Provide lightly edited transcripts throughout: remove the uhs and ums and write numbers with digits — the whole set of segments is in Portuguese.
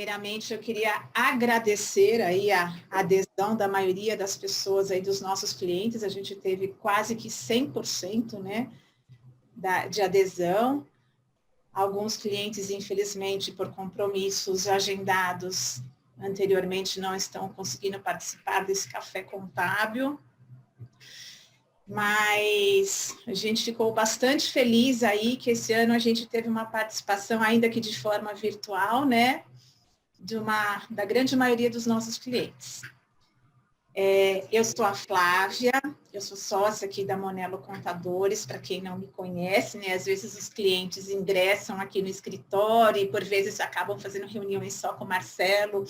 Primeiramente, eu queria agradecer aí a adesão da maioria das pessoas aí dos nossos clientes. A gente teve quase que 100%, né, de adesão. Alguns clientes, infelizmente, por compromissos agendados anteriormente, não estão conseguindo participar desse café contábil. Mas a gente ficou bastante feliz aí que esse ano a gente teve uma participação, ainda que de forma virtual, né, da grande maioria dos nossos clientes. Eu sou a Flávia, eu sou sócia aqui da Monelo Contadores, para quem não me conhece, né? Às vezes os clientes ingressam aqui no escritório e por vezes acabam fazendo reuniões só com o Marcelo,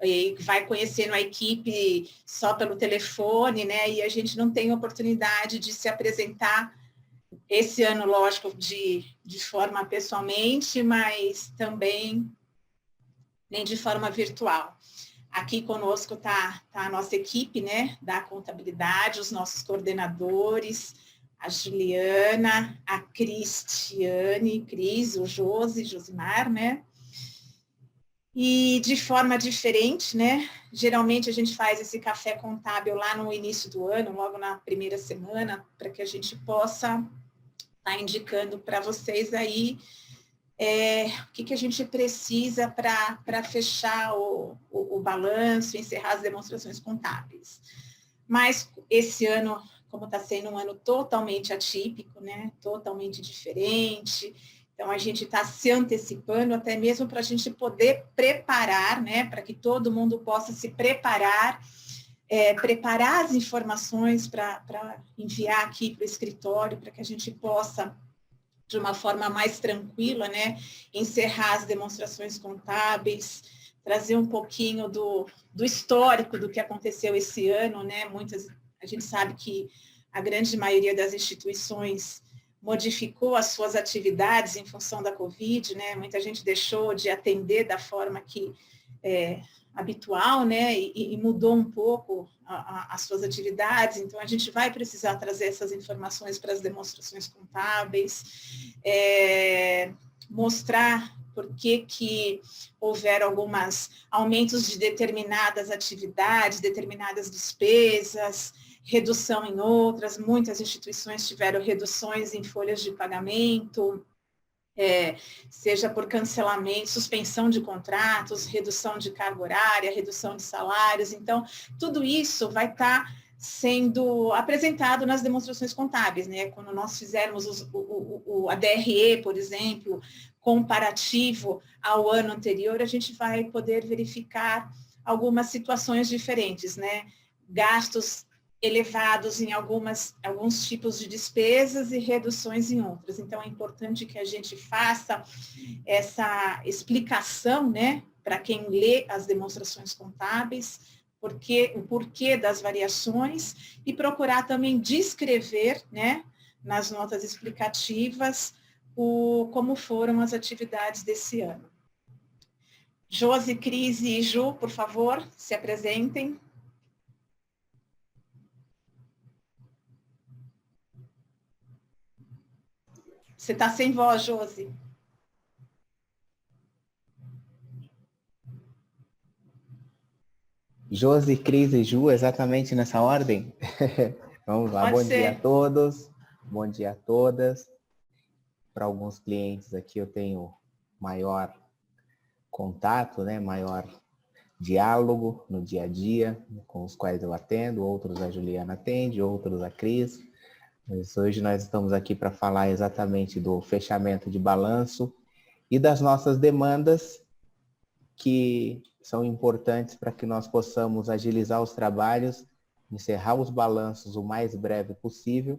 e vai conhecendo a equipe só pelo telefone, né? E a gente não tem oportunidade de se apresentar esse ano, lógico, de forma pessoalmente, mas também nem de forma virtual. Aqui conosco está a nossa equipe, né, da contabilidade, os nossos coordenadores, a Juliana, a Cristiane, Cris, o Josimar, né? E de forma diferente, né? Geralmente a gente faz esse café contábil lá no início do ano, logo na primeira semana, para que a gente possa estar indicando para vocês aí o que a gente precisa para fechar o balanço, encerrar as demonstrações contábeis. Mas esse ano, como está sendo um ano totalmente atípico, né, totalmente diferente, então a gente está se antecipando até mesmo para a gente poder preparar, né, para que todo mundo possa se preparar, preparar as informações para enviar aqui para o escritório, para que a gente possa de uma forma mais tranquila, né, encerrar as demonstrações contábeis, trazer um pouquinho do histórico do que aconteceu esse ano, né, a gente sabe que a grande maioria das instituições modificou as suas atividades em função da Covid, né, muita gente deixou de atender da forma que habitual, né, e mudou um pouco as suas atividades, então a gente vai precisar trazer essas informações para as demonstrações contábeis, mostrar por que houveram alguns aumentos de determinadas atividades, determinadas despesas, redução em outras, muitas instituições tiveram reduções em folhas de pagamento, seja por cancelamento, suspensão de contratos, redução de carga horária, redução de salários. Então, tudo isso vai estar sendo apresentado nas demonstrações contábeis, né? Quando nós fizermos a DRE, por exemplo, comparativo ao ano anterior, a gente vai poder verificar algumas situações diferentes, né? Gastos elevados em alguns tipos de despesas e reduções em outras. Então, é importante que a gente faça essa explicação, né, para quem lê as demonstrações contábeis, o porquê das variações e procurar também descrever, né, nas notas explicativas, como foram as atividades desse ano. Josi, Cris e Ju, por favor, se apresentem. Você está sem voz, Josi. Josi, Cris e Ju, exatamente nessa ordem? Vamos lá, Pode bom ser. dia a todos, bom dia a todas. Para alguns clientes aqui eu tenho maior contato, né, maior diálogo no dia a dia, com os quais eu atendo, outros a Juliana atende, outros a Cris. Mas hoje nós estamos aqui para falar exatamente do fechamento de balanço e das nossas demandas que são importantes para que nós possamos agilizar os trabalhos, encerrar os balanços o mais breve possível,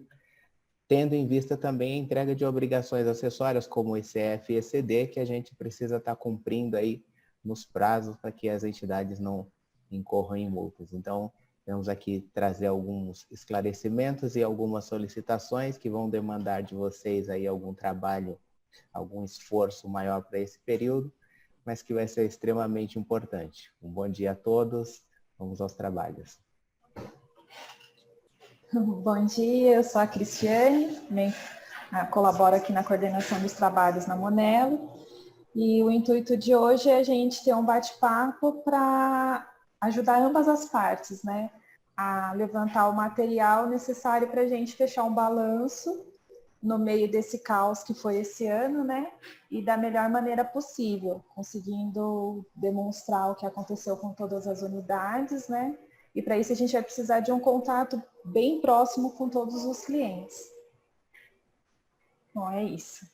tendo em vista também a entrega de obrigações acessórias como ECF e ECD, que a gente precisa estar cumprindo aí nos prazos para que as entidades não incorram em multas. Então, vamos aqui trazer alguns esclarecimentos e algumas solicitações que vão demandar de vocês aí algum trabalho, algum esforço maior para esse período, mas que vai ser extremamente importante. Um bom dia a todos, vamos aos trabalhos. Bom dia, eu sou a Cristiane, colaboro aqui na coordenação dos trabalhos na Monelo. E o intuito de hoje é a gente ter um bate-papo para ajudar ambas as partes, né? A levantar o material necessário para a gente fechar um balanço no meio desse caos que foi esse ano, né? E da melhor maneira possível, conseguindo demonstrar o que aconteceu com todas as unidades, né? E para isso a gente vai precisar de um contato bem próximo com todos os clientes. Bom, é isso.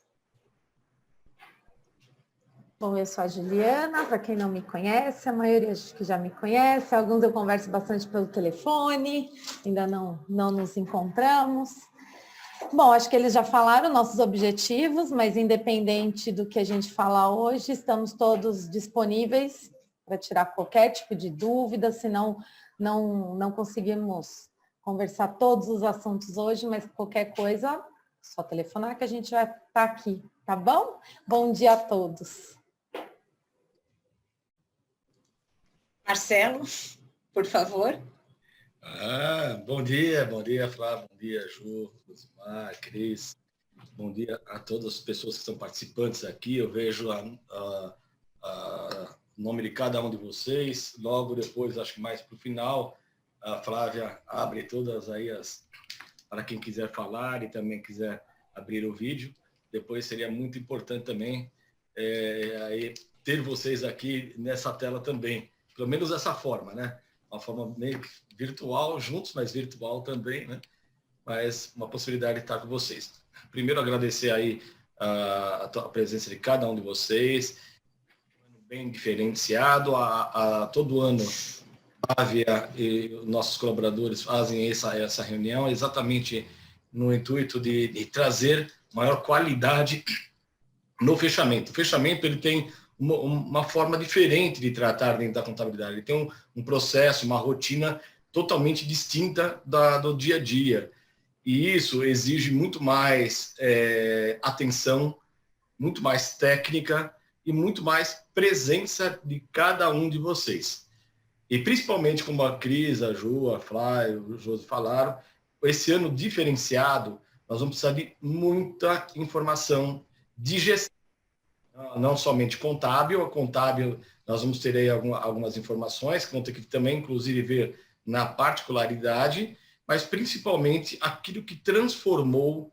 Bom, eu sou a Juliana, para quem não me conhece, a maioria acho que já me conhece, alguns eu converso bastante pelo telefone, ainda não nos encontramos. Bom, acho que eles já falaram nossos objetivos, mas independente do que a gente falar hoje, estamos todos disponíveis para tirar qualquer tipo de dúvida, se não conseguimos conversar todos os assuntos hoje, mas qualquer coisa, só telefonar que a gente vai estar aqui, tá bom? Bom dia a todos. Marcelo, por favor. Bom dia, Flávio, bom dia, Ju, Rosimar, Cris, bom dia a todas as pessoas que estão participantes aqui. Eu vejo o nome de cada um de vocês, logo depois, acho que mais para o final, a Flávia abre todas aí para quem quiser falar e também quiser abrir o vídeo. Depois seria muito importante também aí ter vocês aqui nessa tela também, pelo menos dessa forma, né? Uma forma meio virtual, juntos, mas virtual também, né? Mas uma possibilidade de estar com vocês. Primeiro, agradecer aí a presença de cada um de vocês, bem diferenciado. Todo ano, a Flávia e nossos colaboradores fazem essa reunião exatamente no intuito de trazer maior qualidade no fechamento. O fechamento ele tem uma forma diferente de tratar dentro da contabilidade. Ele tem um processo, uma rotina totalmente distinta do dia a dia. E isso exige muito mais atenção, muito mais técnica e muito mais presença de cada um de vocês. E principalmente, como a Cris, a Ju, a Flávia, o Josi falaram, esse ano diferenciado, nós vamos precisar de muita informação de gestão. Não somente contábil, nós vamos ter aí algumas informações que vão ter que também, inclusive, ver na particularidade, mas principalmente aquilo que transformou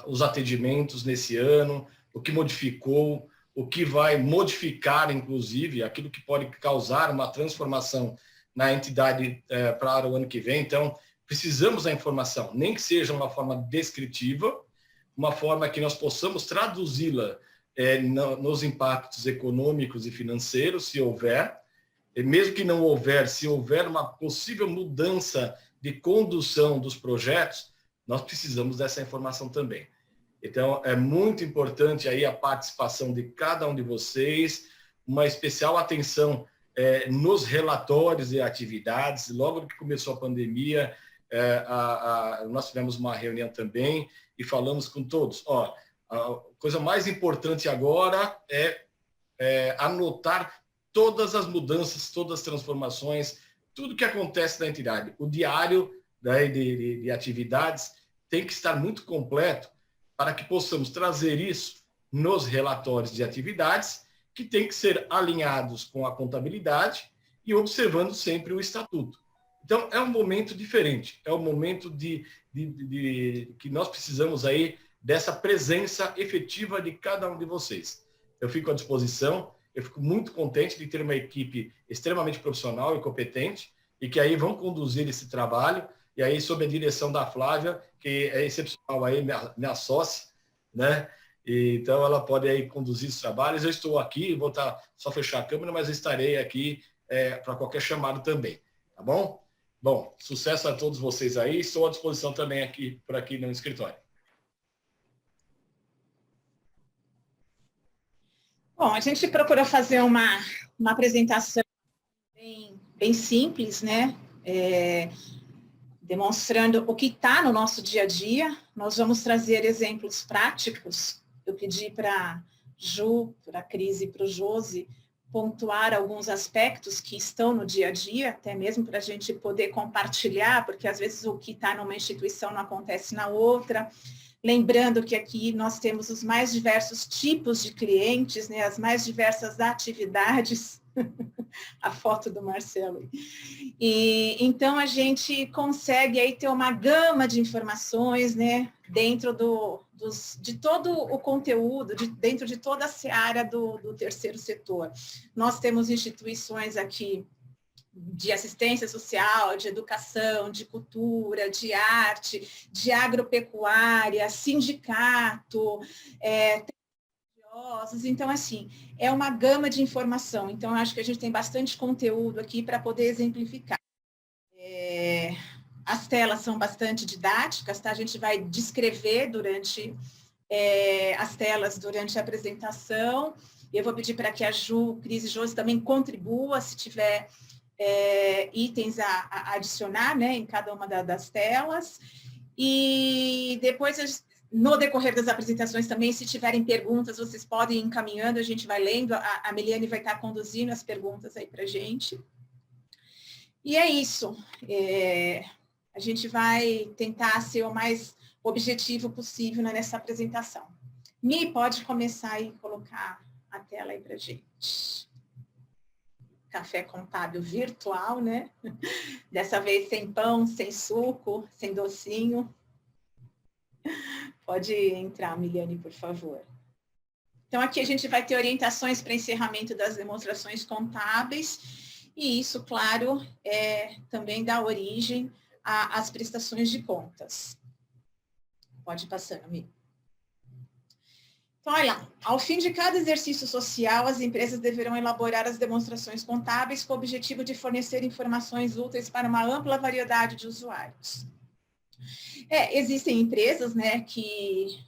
os atendimentos nesse ano, o que modificou, o que vai modificar, inclusive, aquilo que pode causar uma transformação na entidade para o ano que vem. Então, precisamos da informação, nem que seja uma forma descritiva, uma forma que nós possamos traduzi-la nos impactos econômicos e financeiros, se houver, e mesmo que não houver, se houver uma possível mudança de condução dos projetos, nós precisamos dessa informação também. Então, é muito importante aí a participação de cada um de vocês, uma especial atenção nos relatórios e atividades. Logo que começou a pandemia, nós tivemos uma reunião também e falamos com todos. A coisa mais importante agora é anotar todas as mudanças, todas as transformações, tudo que acontece na entidade. O diário de atividades tem que estar muito completo para que possamos trazer isso nos relatórios de atividades, que tem que ser alinhados com a contabilidade e observando sempre o estatuto. Então, é um momento diferente, é um momento que nós precisamos aí dessa presença efetiva de cada um de vocês. Eu fico à disposição, eu fico muito contente de ter uma equipe extremamente profissional e competente e que aí vão conduzir esse trabalho, e aí sob a direção da Flávia, que é excepcional aí, minha sócia, né? E, então ela pode aí conduzir os trabalhos. Eu estou aqui, vou só fechar a câmera, mas eu estarei aqui para qualquer chamado também, tá bom? Bom, sucesso a todos vocês aí, estou à disposição também por aqui no escritório. Bom, a gente procurou fazer uma apresentação bem simples, né? Demonstrando o que está no nosso dia a dia. Nós vamos trazer exemplos práticos. Eu pedi para a Ju, para a Cris e para o Josi pontuar alguns aspectos que estão no dia a dia, até mesmo para a gente poder compartilhar, porque às vezes o que está numa instituição não acontece na outra. Lembrando que aqui nós temos os mais diversos tipos de clientes, né, as mais diversas atividades, a foto do Marcelo. E então a gente consegue aí ter uma gama de informações, né, dentro de todo o conteúdo, dentro de toda a seara do terceiro setor. Nós temos instituições aqui de assistência social, de educação, de cultura, de arte, de agropecuária, sindicato, então, assim, é uma gama de informação. Então, acho que a gente tem bastante conteúdo aqui para poder exemplificar. As telas são bastante didáticas, tá? A gente vai descrever durante as telas, durante a apresentação. Eu vou pedir para que a Ju, Cris e Josi também contribua, se tiver itens a adicionar, né, em cada uma das telas. E depois, no decorrer das apresentações também, se tiverem perguntas, vocês podem ir encaminhando, a gente vai lendo, a Meliane vai estar conduzindo as perguntas aí para a gente. E é isso. A gente vai tentar ser o mais objetivo possível nessa apresentação. Mi, pode começar aí, colocar a tela aí para a gente. Café contábil virtual, né? Dessa vez sem pão, sem suco, sem docinho. Pode entrar, Miliane, por favor. Então, aqui a gente vai ter orientações para encerramento das demonstrações contábeis, e isso, claro, também dá origem às prestações de contas. Pode passar, amigo. Então, olha lá, ao fim de cada exercício social, as empresas deverão elaborar as demonstrações contábeis com o objetivo de fornecer informações úteis para uma ampla variedade de usuários. Existem empresas, né, que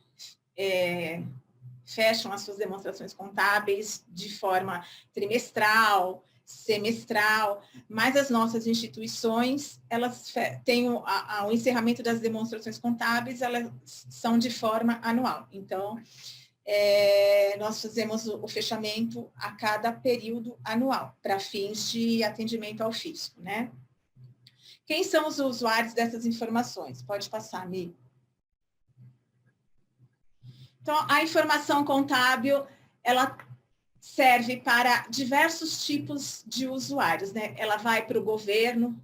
fecham as suas demonstrações contábeis de forma trimestral, semestral, mas as nossas instituições, elas têm o encerramento das demonstrações contábeis, elas são de forma anual. Então, nós fazemos o fechamento a cada período anual, para fins de atendimento ao fisco, né? Quem são os usuários dessas informações? Pode passar, Mi. Então, a informação contábil, ela serve para diversos tipos de usuários, né? Ela vai para o governo,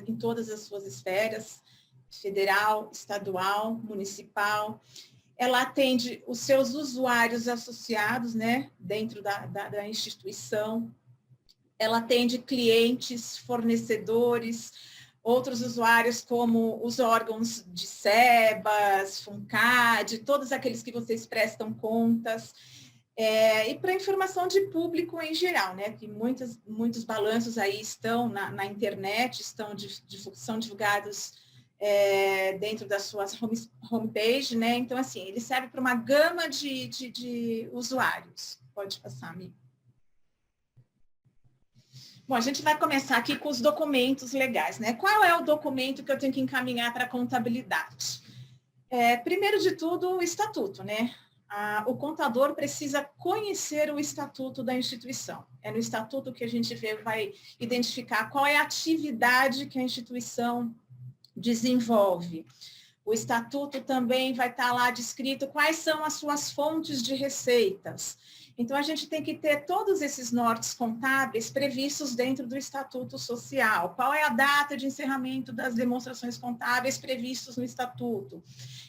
em todas as suas esferas, federal, estadual, municipal. Ela atende os seus usuários associados, né, dentro da instituição. Ela atende clientes, fornecedores, outros usuários como os órgãos de SEBAS, FUNCAD, todos aqueles que vocês prestam contas. E para informação de público em geral, né, que muitos balanços aí estão na internet, são divulgados dentro das suas homepage, né? Então, assim, ele serve para uma gama de usuários. Pode passar, amigo. Bom, a gente vai começar aqui com os documentos legais, né? Qual é o documento que eu tenho que encaminhar para a contabilidade? Primeiro de tudo, o estatuto, né? O contador precisa conhecer o estatuto da instituição. É no estatuto que a gente vai identificar qual é a atividade que a instituição desenvolve. O estatuto também vai estar lá descrito quais são as suas fontes de receitas. Então, a gente tem que ter todos esses nortes contábeis previstos dentro do estatuto social. Qual é a data de encerramento das demonstrações contábeis previstos no estatuto?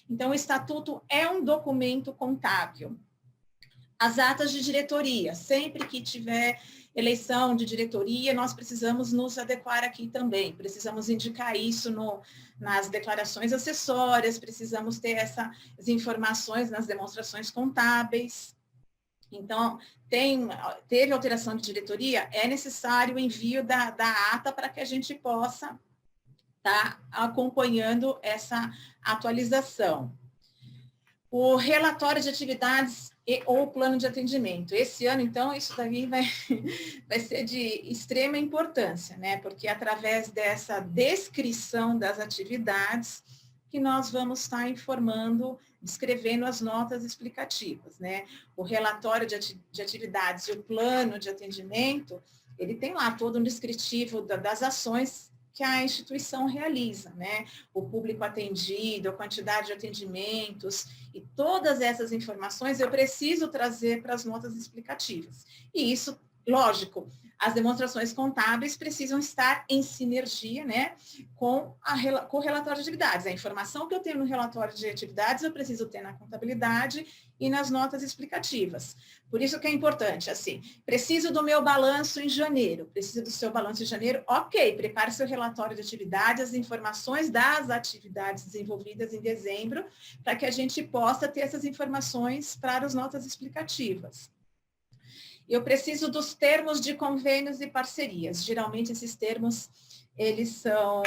Então, o estatuto é um documento contábil. As atas de diretoria, sempre que tiver eleição de diretoria, nós precisamos nos adequar aqui também, precisamos indicar isso nas declarações acessórias, precisamos ter essas informações nas demonstrações contábeis. Então, teve alteração de diretoria, é necessário o envio da ata para que a gente possa estar acompanhando essa atualização. O relatório de atividades ou plano de atendimento. Esse ano, então, isso daí vai ser de extrema importância, né? Porque através dessa descrição das atividades que nós vamos estar informando, descrevendo as notas explicativas, né? O relatório de atividades e o plano de atendimento, ele tem lá todo um descritivo das ações que a instituição realiza, né? O público atendido, a quantidade de atendimentos e todas essas informações eu preciso trazer para as notas explicativas. E isso, lógico, as demonstrações contábeis precisam estar em sinergia, né, com o relatório de atividades. A informação que eu tenho no relatório de atividades eu preciso ter na contabilidade e nas notas explicativas. Por isso que é importante, assim, preciso do meu balanço em janeiro, preciso do seu balanço em janeiro, ok, prepare seu relatório de atividades, as informações das atividades desenvolvidas em dezembro, para que a gente possa ter essas informações para as notas explicativas. Eu preciso dos termos de convênios e parcerias. Geralmente, esses termos, eles são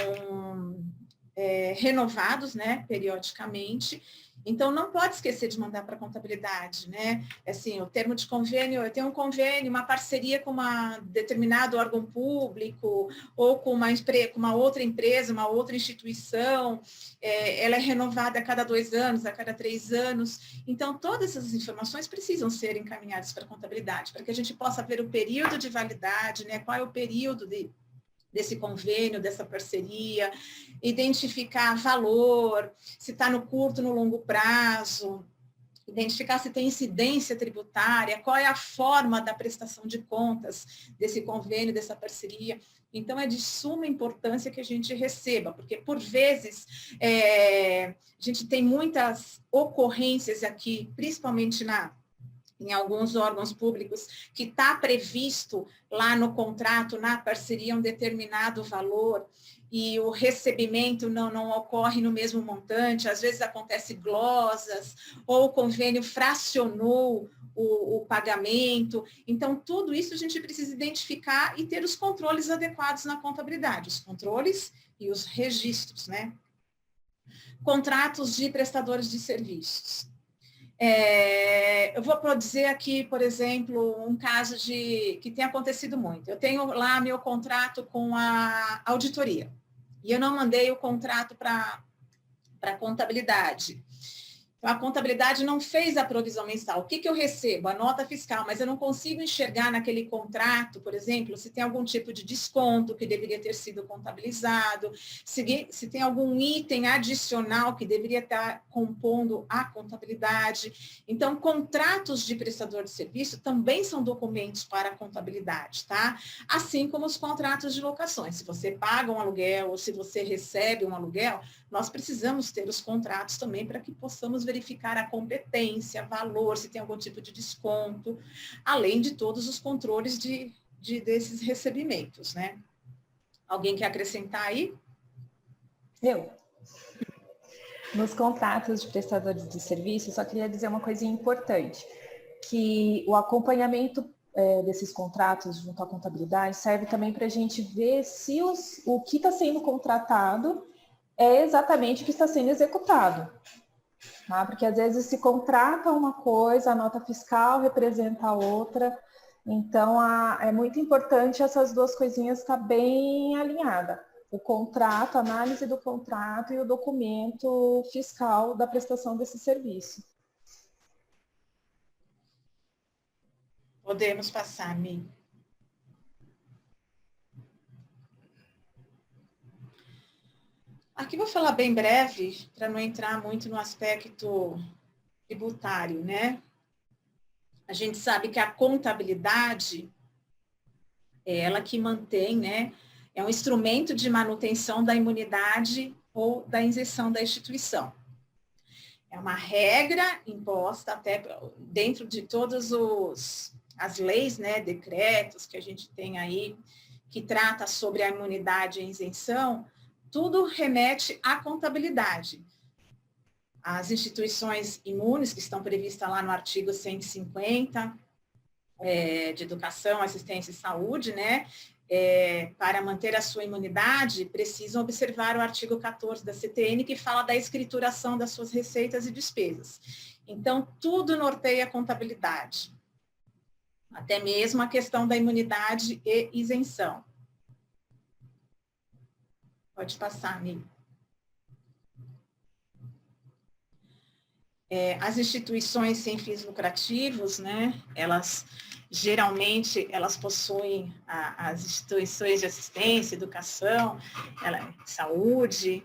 renovados, né, periodicamente. Então, não pode esquecer de mandar para a contabilidade, né? Assim, o termo de convênio, eu tenho um convênio, uma parceria com um determinado órgão público ou com uma outra empresa, uma outra instituição, ela é renovada a cada 2 anos, a cada 3 anos. Então, todas essas informações precisam ser encaminhadas para a contabilidade, para que a gente possa ver o período de validade, né? Qual é o período desse convênio, dessa parceria, identificar valor, se está no curto, no longo prazo, identificar se tem incidência tributária, qual é a forma da prestação de contas desse convênio, dessa parceria. Então, é de suma importância que a gente receba, porque, por vezes, a gente tem muitas ocorrências aqui, principalmente em alguns órgãos públicos, que está previsto lá no contrato, na parceria, um determinado valor, e o recebimento não ocorre no mesmo montante, às vezes acontece glosas, ou o convênio fracionou o pagamento. Então, tudo isso a gente precisa identificar e ter os controles adequados na contabilidade, os controles e os registros, né? Contratos de prestadores de serviços. Eu vou dizer aqui, por exemplo, um caso que tem acontecido muito. Eu tenho lá meu contrato com a auditoria e eu não mandei o contrato para a contabilidade. Então, a contabilidade não fez a provisão mensal. O que eu recebo? A nota fiscal, mas eu não consigo enxergar naquele contrato, por exemplo, se tem algum tipo de desconto que deveria ter sido contabilizado, se tem algum item adicional que deveria estar compondo a contabilidade. Então, contratos de prestador de serviço também são documentos para a contabilidade, tá? Assim como os contratos de locações. Se você paga um aluguel ou se você recebe um aluguel, nós precisamos ter os contratos também para que possamos verificar a competência, valor, se tem algum tipo de desconto, além de todos os controles desses recebimentos, né? Alguém quer acrescentar aí? Eu. Nos contratos de prestadores de serviço, só queria dizer uma coisinha importante, que o acompanhamento desses contratos junto à contabilidade serve também para a gente ver se o que está sendo contratado é exatamente o que está sendo executado. Tá? Porque às vezes se contrata uma coisa, a nota fiscal representa a outra, então é muito importante essas duas coisinhas estar bem alinhadas. O contrato, a análise do contrato e o documento fiscal da prestação desse serviço. Podemos passar, Mi. Aqui vou falar bem breve, para não entrar muito no aspecto tributário, né? A gente sabe que a contabilidade é ela que mantém, né? É um instrumento de manutenção da imunidade ou da isenção da instituição. É uma regra imposta até dentro de todas as leis, né, decretos que a gente tem aí, que trata sobre a imunidade e isenção, tudo remete à contabilidade. As instituições imunes, que estão previstas lá no artigo 150, de educação, assistência e saúde, né, para manter a sua imunidade, precisam observar o artigo 14 da CTN, que fala da escrituração das suas receitas e despesas. Então, tudo norteia a contabilidade. Até mesmo a questão da imunidade e isenção. Pode passar, amigo. As instituições sem fins lucrativos, né, geralmente elas possuem as instituições de assistência, educação, saúde,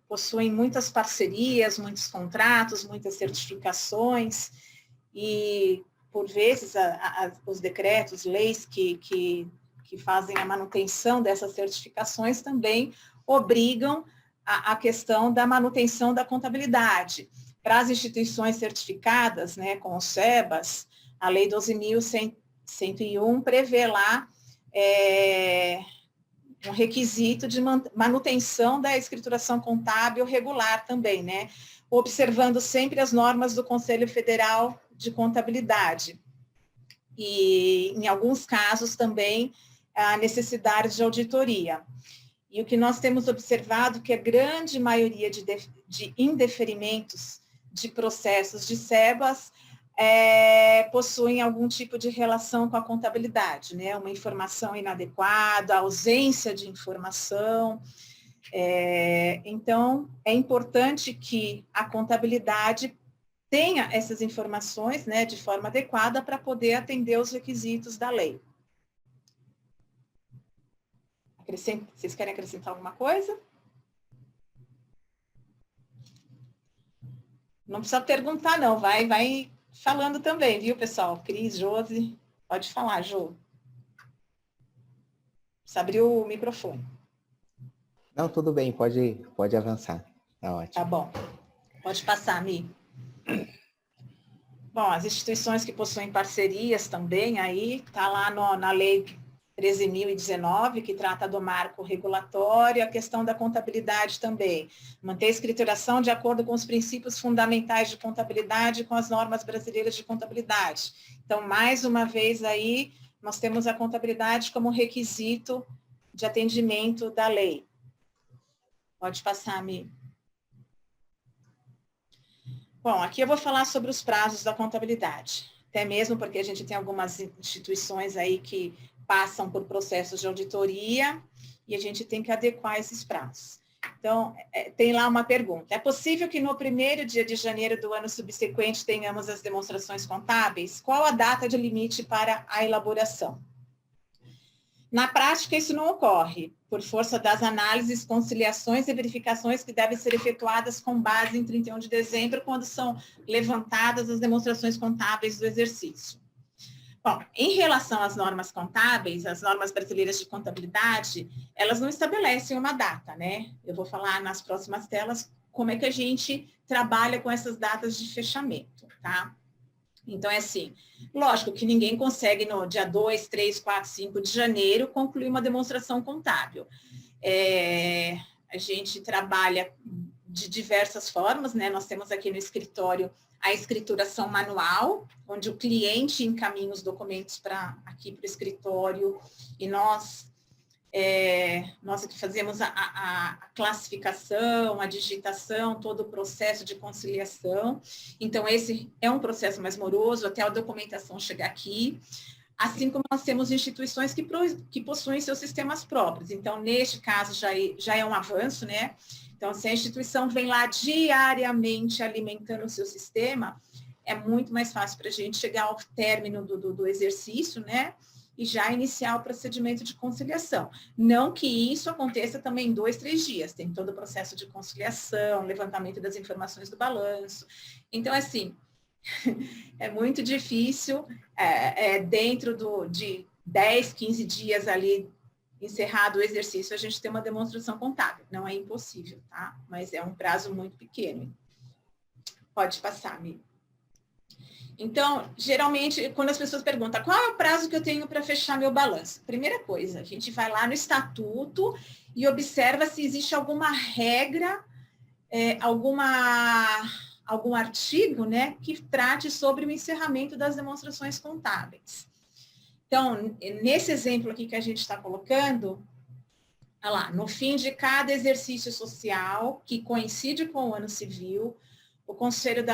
possuem muitas parcerias, muitos contratos, muitas certificações e, por vezes, os decretos, leis que fazem a manutenção dessas certificações também obrigam a questão da manutenção da contabilidade. Para as instituições certificadas, né, com os SEBAs, a Lei 12.101 prevê lá um requisito de manutenção da escrituração contábil regular também, né, observando sempre as normas do Conselho Federal de Contabilidade. E, em alguns casos, também a necessidade de auditoria. E o que nós temos observado que a grande maioria de indeferimentos de processos de SEBAs possuem algum tipo de relação com a contabilidade, né? Uma informação inadequada, ausência de informação. Então, é importante que a contabilidade tenha essas informações, né, de forma adequada para poder atender os requisitos da lei. Vocês querem acrescentar alguma coisa? Não precisa perguntar, não. Vai falando também, viu, pessoal? Cris, Josi, pode falar, Jo. Precisa abrir o microfone. Não, tudo bem, pode avançar. Tá ótimo. Tá bom. Pode passar, Mi. Bom, as instituições que possuem parcerias também, aí está lá na Lei 13.019, que trata do marco regulatório, a questão da contabilidade também. Manter a escrituração de acordo com os princípios fundamentais de contabilidade e com as normas brasileiras de contabilidade. Então, mais uma vez aí, nós temos a contabilidade como requisito de atendimento da lei. Pode passar, Mi. Bom, aqui eu vou falar sobre os prazos da contabilidade. Até mesmo porque a gente tem algumas instituições aí que passam por processos de auditoria e a gente tem que adequar esses prazos. Então, tem lá uma pergunta. É possível que no primeiro dia de janeiro do ano subsequente tenhamos as demonstrações contábeis? Qual a data de limite para a elaboração? Na prática, isso não ocorre, por força das análises, conciliações e verificações que devem ser efetuadas com base em 31 de dezembro, quando são levantadas as demonstrações contábeis do exercício. Bom, em relação às normas contábeis, as normas brasileiras de contabilidade, elas não estabelecem uma data, né? Eu vou falar nas próximas telas como é que a gente trabalha com essas datas de fechamento, tá? Então, é assim, lógico que ninguém consegue no dia 2, 3, 4, 5 de janeiro concluir uma demonstração contábil. A gente trabalha de diversas formas, né? Nós temos aqui no escritório a escrituração manual, onde o cliente encaminha os documentos aqui para o escritório e nós aqui fazemos a classificação, a digitação, todo o processo de conciliação. Então, esse é um processo mais moroso, até a documentação chegar aqui. Assim como nós temos instituições que possuem seus sistemas próprios. Então, neste caso, já é um avanço, né? Então, se a instituição vem lá diariamente alimentando o seu sistema, é muito mais fácil para a gente chegar ao término do exercício, né? E já iniciar o procedimento de conciliação. Não que isso aconteça também em 2, 3 dias. Tem todo o processo de conciliação, levantamento das informações do balanço. Então, assim, é muito difícil, dentro de 10, 15 dias ali, encerrado o exercício, a gente ter uma demonstração contábil. Não é impossível, tá? Mas é um prazo muito pequeno. Pode passar, amigo. Então, geralmente, quando as pessoas perguntam qual é o prazo que eu tenho para fechar meu balanço? Primeira coisa, a gente vai lá no estatuto e observa se existe alguma regra, algum artigo, né, que trate sobre o encerramento das demonstrações contábeis. Então, nesse exemplo aqui que a gente está colocando, olha lá, no fim de cada exercício social que coincide com o ano civil, o Conselho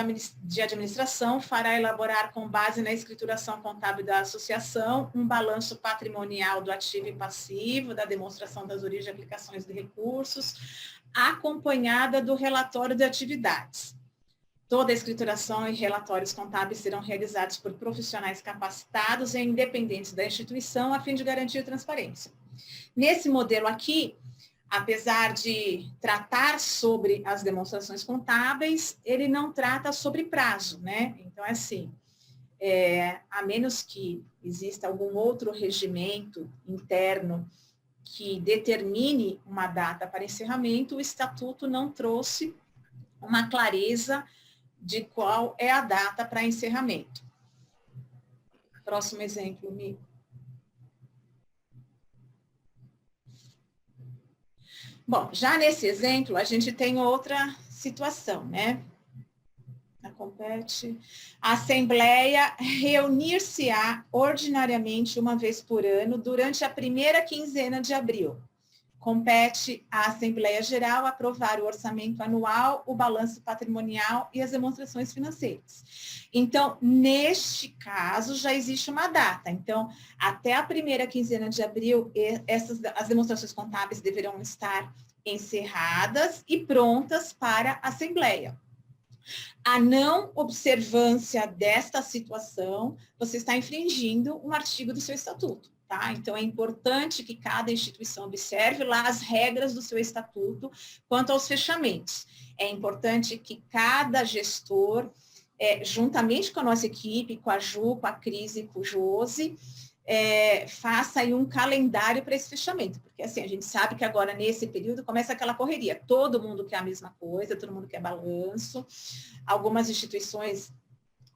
de Administração fará elaborar, com base na escrituração contábil da associação, um balanço patrimonial do ativo e passivo, da demonstração das origens e aplicações de recursos, acompanhada do relatório de atividades. Toda a escrituração e relatórios contábeis serão realizados por profissionais capacitados e independentes da instituição, a fim de garantir transparência. Nesse modelo aqui, apesar de tratar sobre as demonstrações contábeis, ele não trata sobre prazo, né? Então, é assim, a menos que exista algum outro regimento interno que determine uma data para encerramento, o Estatuto não trouxe uma clareza de qual é a data para encerramento. Próximo exemplo, Mi. Bom, já nesse exemplo, a gente tem outra situação, né? Compete. A Assembleia reunir-se-á ordinariamente uma vez por ano durante a primeira quinzena de abril. Compete à Assembleia Geral aprovar o orçamento anual, o balanço patrimonial e as demonstrações financeiras. Então, neste caso, já existe uma data. Então, até a primeira quinzena de abril, as demonstrações contábeis deverão estar encerradas e prontas para a Assembleia. A não observância desta situação, você está infringindo um artigo do seu estatuto, tá? Então, é importante que cada instituição observe lá as regras do seu estatuto quanto aos fechamentos. É importante que cada gestor, juntamente com a nossa equipe, com a Ju, com a Cris e com o Josi, faça aí um calendário para esse fechamento, porque assim, a gente sabe que agora nesse período começa aquela correria, todo mundo quer a mesma coisa, todo mundo quer balanço, algumas instituições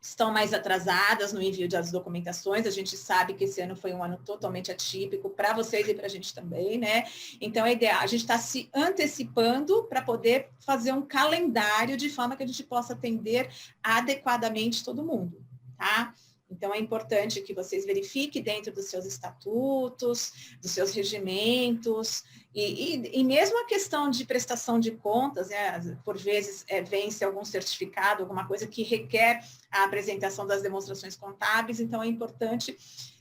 estão mais atrasadas no envio das documentações, a gente sabe que esse ano foi um ano totalmente atípico para vocês e para a gente também, né? Então é ideal, a gente está se antecipando para poder fazer um calendário de forma que a gente possa atender adequadamente todo mundo, tá? Então, é importante que vocês verifiquem dentro dos seus estatutos, dos seus regimentos, e mesmo a questão de prestação de contas, né, por vezes vence algum certificado, alguma coisa que requer a apresentação das demonstrações contábeis, então é importante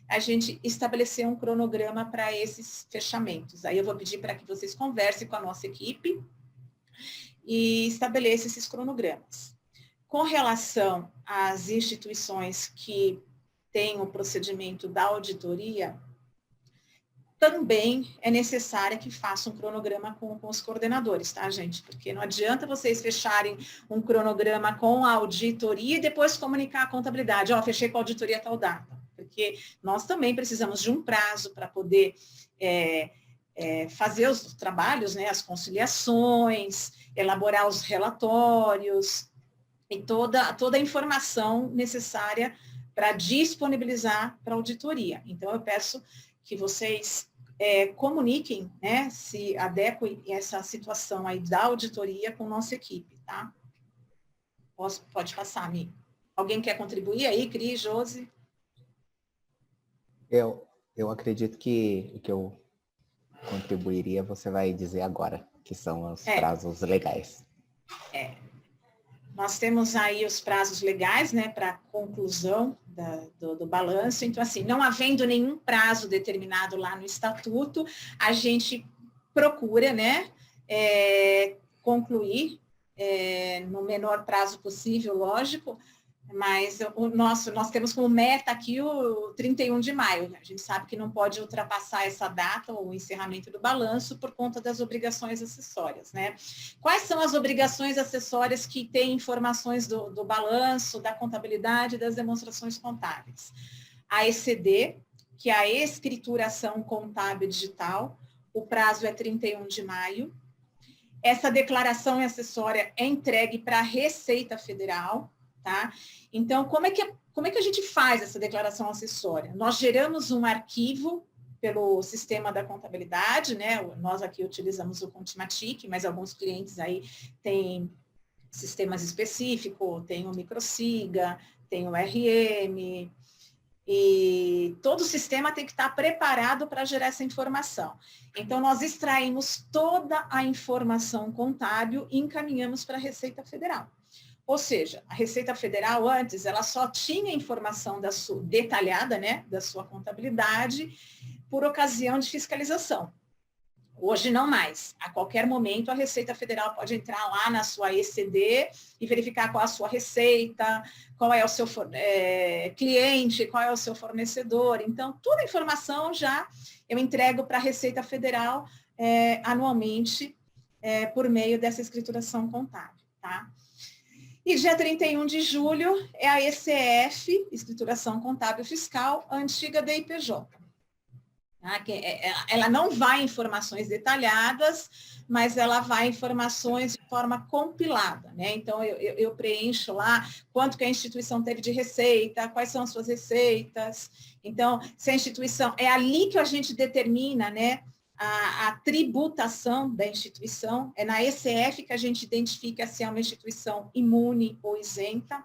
a gente estabelecer um cronograma para esses fechamentos. Aí eu vou pedir para que vocês conversem com a nossa equipe e estabeleçam esses cronogramas. Com relação às instituições que têm o procedimento da auditoria, também é necessário que façam um cronograma com os coordenadores, tá, gente? Porque não adianta vocês fecharem um cronograma com a auditoria e depois comunicar a contabilidade. Ó, fechei com a auditoria tal data. Porque nós também precisamos de um prazo para poder fazer os trabalhos, né, as conciliações, elaborar os relatórios, e toda a informação necessária para disponibilizar para a auditoria. Então, eu peço que vocês comuniquem, né, se adequem essa situação aí da auditoria com nossa equipe, tá? Pode passar, Mi. Alguém quer contribuir aí, Cris, Josi? Eu acredito que eu contribuiria, você vai dizer agora, que são os prazos legais. Nós temos aí os prazos legais, né, para conclusão do balanço. Então, assim, não havendo nenhum prazo determinado lá no estatuto, a gente procura, né, concluir no menor prazo possível, lógico, mas nós temos como meta aqui o 31 de maio. A gente sabe que não pode ultrapassar essa data, o encerramento do balanço, por conta das obrigações acessórias, né? Quais são as obrigações acessórias que têm informações do balanço, da contabilidade, das demonstrações contábeis? A ECD, que é a escrituração contábil digital, o prazo é 31 de maio. Essa declaração acessória é entregue para a Receita Federal, tá? Então, como é que a gente faz essa declaração acessória? Nós geramos um arquivo pelo sistema da contabilidade, né? Nós aqui utilizamos o Contimatic, mas alguns clientes aí têm sistemas específicos, tem o Microsiga, tem o RM, e todo o sistema tem que estar preparado para gerar essa informação. Então, nós extraímos toda a informação contábil e encaminhamos para a Receita Federal. Ou seja, a Receita Federal, antes, ela só tinha informação detalhada, né, da sua contabilidade por ocasião de fiscalização. Hoje não mais. A qualquer momento a Receita Federal pode entrar lá na sua ECD e verificar qual é a sua receita, qual é o seu cliente, qual é o seu fornecedor. Então, toda a informação já eu entrego para a Receita Federal anualmente por meio dessa escrituração contábil, tá? E dia 31 de julho é a ECF, Escrituração Contábil Fiscal, a antiga DIPJ. Ela não vai em informações detalhadas, mas ela vai em informações de forma compilada, né? Então, eu preencho lá quanto que a instituição teve de receita, quais são as suas receitas. Então, se a instituição... É ali que a gente determina, né, a tributação da instituição. É na ECF que a gente identifica se é uma instituição imune ou isenta.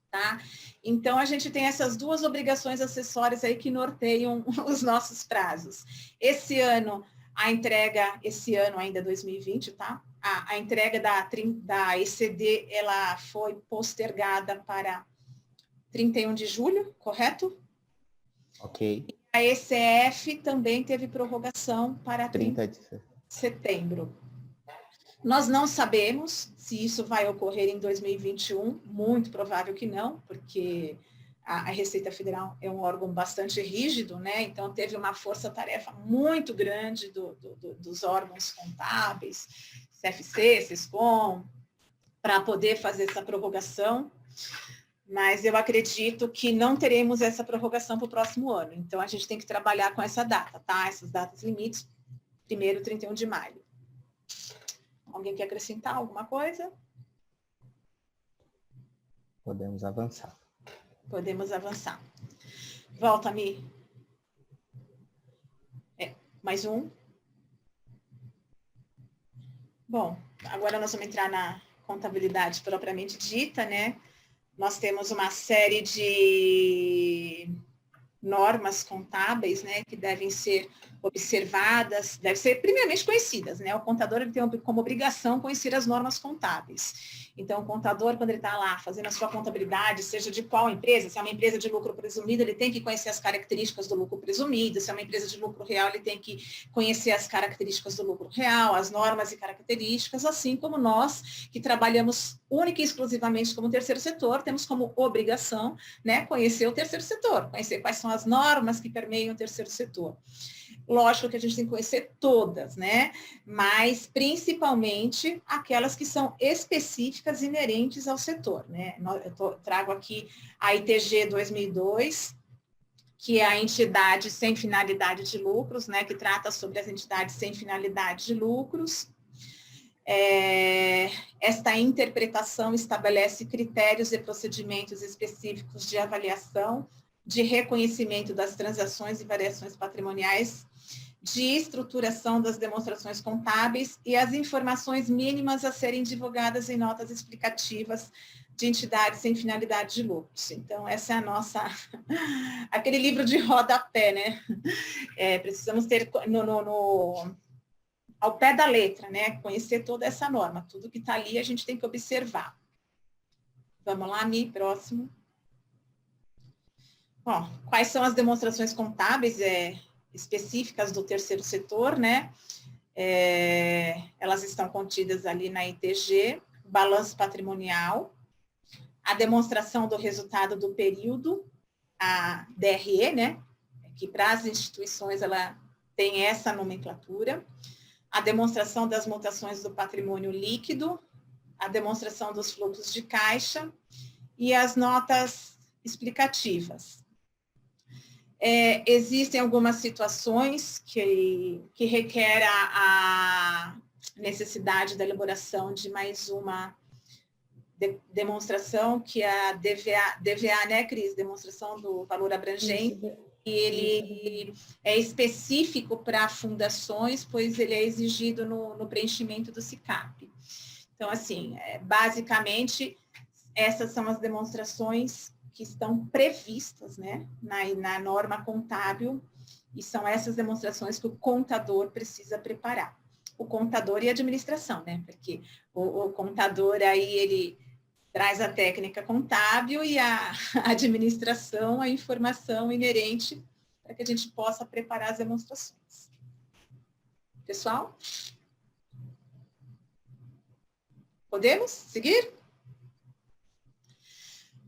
Tá? Então, a gente tem essas duas obrigações acessórias aí que norteiam os nossos prazos. Esse ano, a entrega, ainda 2020, tá? A entrega da ECD, ela foi postergada para 31 de julho, correto? Ok. A ECF também teve prorrogação para 30 de setembro. Nós não sabemos se isso vai ocorrer em 2021, muito provável que não, porque a Receita Federal é um órgão bastante rígido, né? Então, teve uma força-tarefa muito grande dos órgãos contábeis, CFC, SESCOM, para poder fazer essa prorrogação, mas eu acredito que não teremos essa prorrogação para o próximo ano. Então, a gente tem que trabalhar com essa data, tá? Essas datas limites, 1º, 31 de maio. Alguém quer acrescentar alguma coisa? Podemos avançar. Podemos avançar. Volta, Mi. Mais um. Bom, agora nós vamos entrar na contabilidade propriamente dita, né? Nós temos uma série de normas contábeis, né, que devem ser observadas, devem ser primeiramente conhecidas, né? O contador ele tem como obrigação conhecer as normas contábeis. Então, o contador, quando ele está lá fazendo a sua contabilidade, seja de qual empresa, se é uma empresa de lucro presumido, ele tem que conhecer as características do lucro presumido, se é uma empresa de lucro real, ele tem que conhecer as características do lucro real, as normas e características, assim como nós, que trabalhamos única e exclusivamente como terceiro setor, temos como obrigação, né, conhecer o terceiro setor, conhecer quais são as normas que permeiam o terceiro setor. Lógico que a gente tem que conhecer todas, né? Mas principalmente aquelas que são específicas inerentes ao setor, né? Eu trago aqui a ITG 2002, que é a entidade sem finalidade de lucros, né? Que trata sobre as entidades sem finalidade de lucros. Esta interpretação estabelece critérios e procedimentos específicos de avaliação, de reconhecimento das transações e variações patrimoniais, de estruturação das demonstrações contábeis e as informações mínimas a serem divulgadas em notas explicativas de entidades sem finalidade de lucros. Então, essa é a nossa... aquele livro de rodapé, né? Precisamos ter ao pé da letra, né? Conhecer toda essa norma. Tudo que está ali a gente tem que observar. Vamos lá, Mi, próximo. Bom, quais são as demonstrações contábeis específicas do terceiro setor, né? Elas estão contidas ali na ITG, balanço patrimonial, a demonstração do resultado do período, a DRE, né? Que para as instituições ela tem essa nomenclatura, a demonstração das mutações do patrimônio líquido, a demonstração dos fluxos de caixa e as notas explicativas. Existem algumas situações que requer a necessidade da elaboração de mais uma demonstração, que é a DVA, né, Cris? Demonstração do valor abrangente. E ele é específico para fundações, pois ele é exigido no preenchimento do SICAP. Então, assim, basicamente, essas são as demonstrações que estão previstas, né, na norma contábil, e são essas demonstrações que o contador precisa preparar. O contador e a administração, né, porque o contador aí, ele traz a técnica contábil e a administração, a informação inerente para que a gente possa preparar as demonstrações. pessoal? Podemos seguir?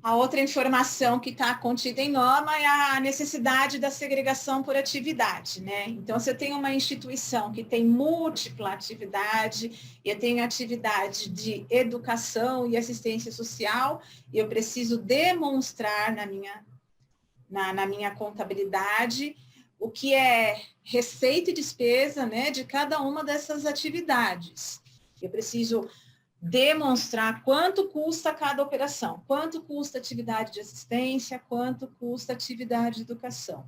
A outra informação que está contida em norma é a necessidade da segregação por atividade, né? Então, se eu tenho uma instituição que tem múltipla atividade, eu tenho atividade de educação e assistência social, eu preciso demonstrar na minha contabilidade o que é receita e despesa, né, de cada uma dessas atividades. Eu preciso demonstrar quanto custa cada operação, quanto custa atividade de assistência, quanto custa atividade de educação.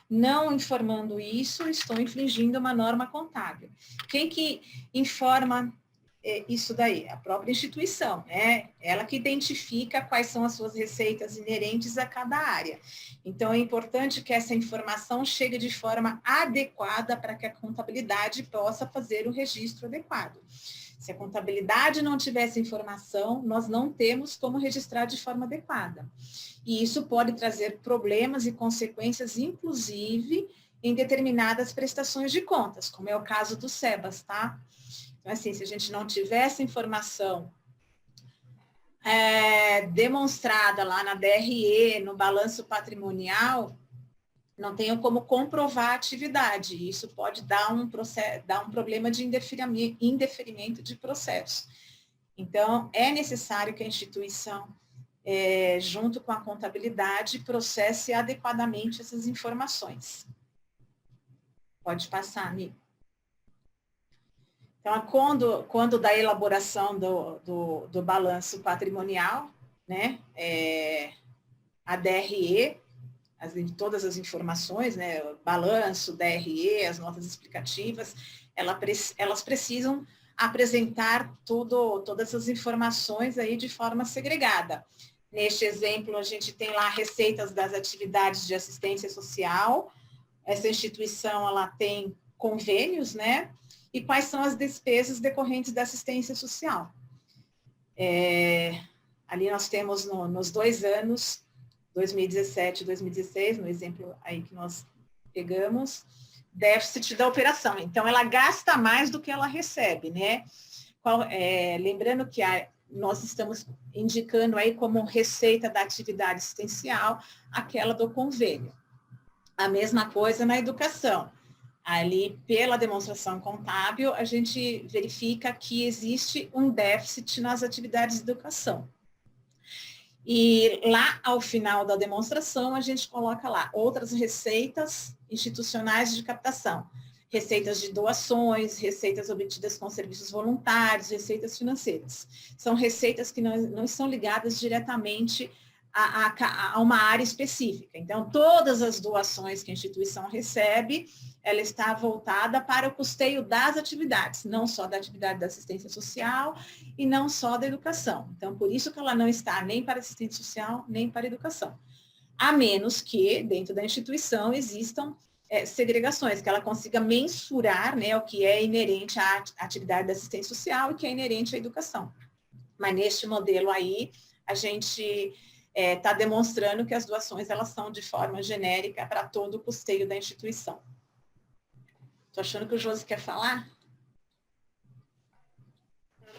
Não informando isso, estou infringindo uma norma contábil. Quem que informa isso daí? A própria instituição, né? Ela que identifica quais são as suas receitas inerentes a cada área. Então, é importante que essa informação chegue de forma adequada para que a contabilidade possa fazer o registro adequado. Se a contabilidade não tiver essa informação, nós não temos como registrar de forma adequada. E isso pode trazer problemas e consequências, inclusive, em determinadas prestações de contas, como é o caso do SEBAS, tá? Então, assim, se a gente não tiver essa informação demonstrada lá na DRE, no balanço patrimonial, não tenho como comprovar a atividade. Isso pode dar um problema de indeferimento de processo. Então, é necessário que a instituição, junto com a contabilidade, processe adequadamente essas informações. Pode passar, amigo. Então, quando da elaboração do balanço patrimonial, né, a DRE, todas as informações, né, balanço, DRE, as notas explicativas, elas precisam apresentar todas essas informações aí de forma segregada. Neste exemplo, a gente tem lá receitas das atividades de assistência social, essa instituição, ela tem convênios, né, e quais são as despesas decorrentes da assistência social. Ali nós temos nos 2 anos, 2017 e 2016, no exemplo aí que nós pegamos, déficit da operação. Então, ela gasta mais do que ela recebe, né? Lembrando que nós estamos indicando aí como receita da atividade assistencial aquela do convênio. A mesma coisa na educação. Ali, pela demonstração contábil, a gente verifica que existe um déficit nas atividades de educação. E lá, ao final da demonstração, a gente coloca lá outras receitas institucionais de captação. Receitas de doações, receitas obtidas com serviços voluntários, receitas financeiras. São receitas que não estão ligadas diretamente a uma área específica. Então, todas as doações que a instituição recebe, ela está voltada para o custeio das atividades, não só da atividade da assistência social e não só da educação. Então, por isso que ela não está nem para assistência social, nem para educação. A menos que, dentro da instituição, existam segregações, que ela consiga mensurar, né, o que é inerente à atividade da assistência social e o que é inerente à educação. Mas neste modelo aí, a gente está demonstrando que as doações, elas são de forma genérica para todo o custeio da instituição. Estou achando que o Josi quer falar?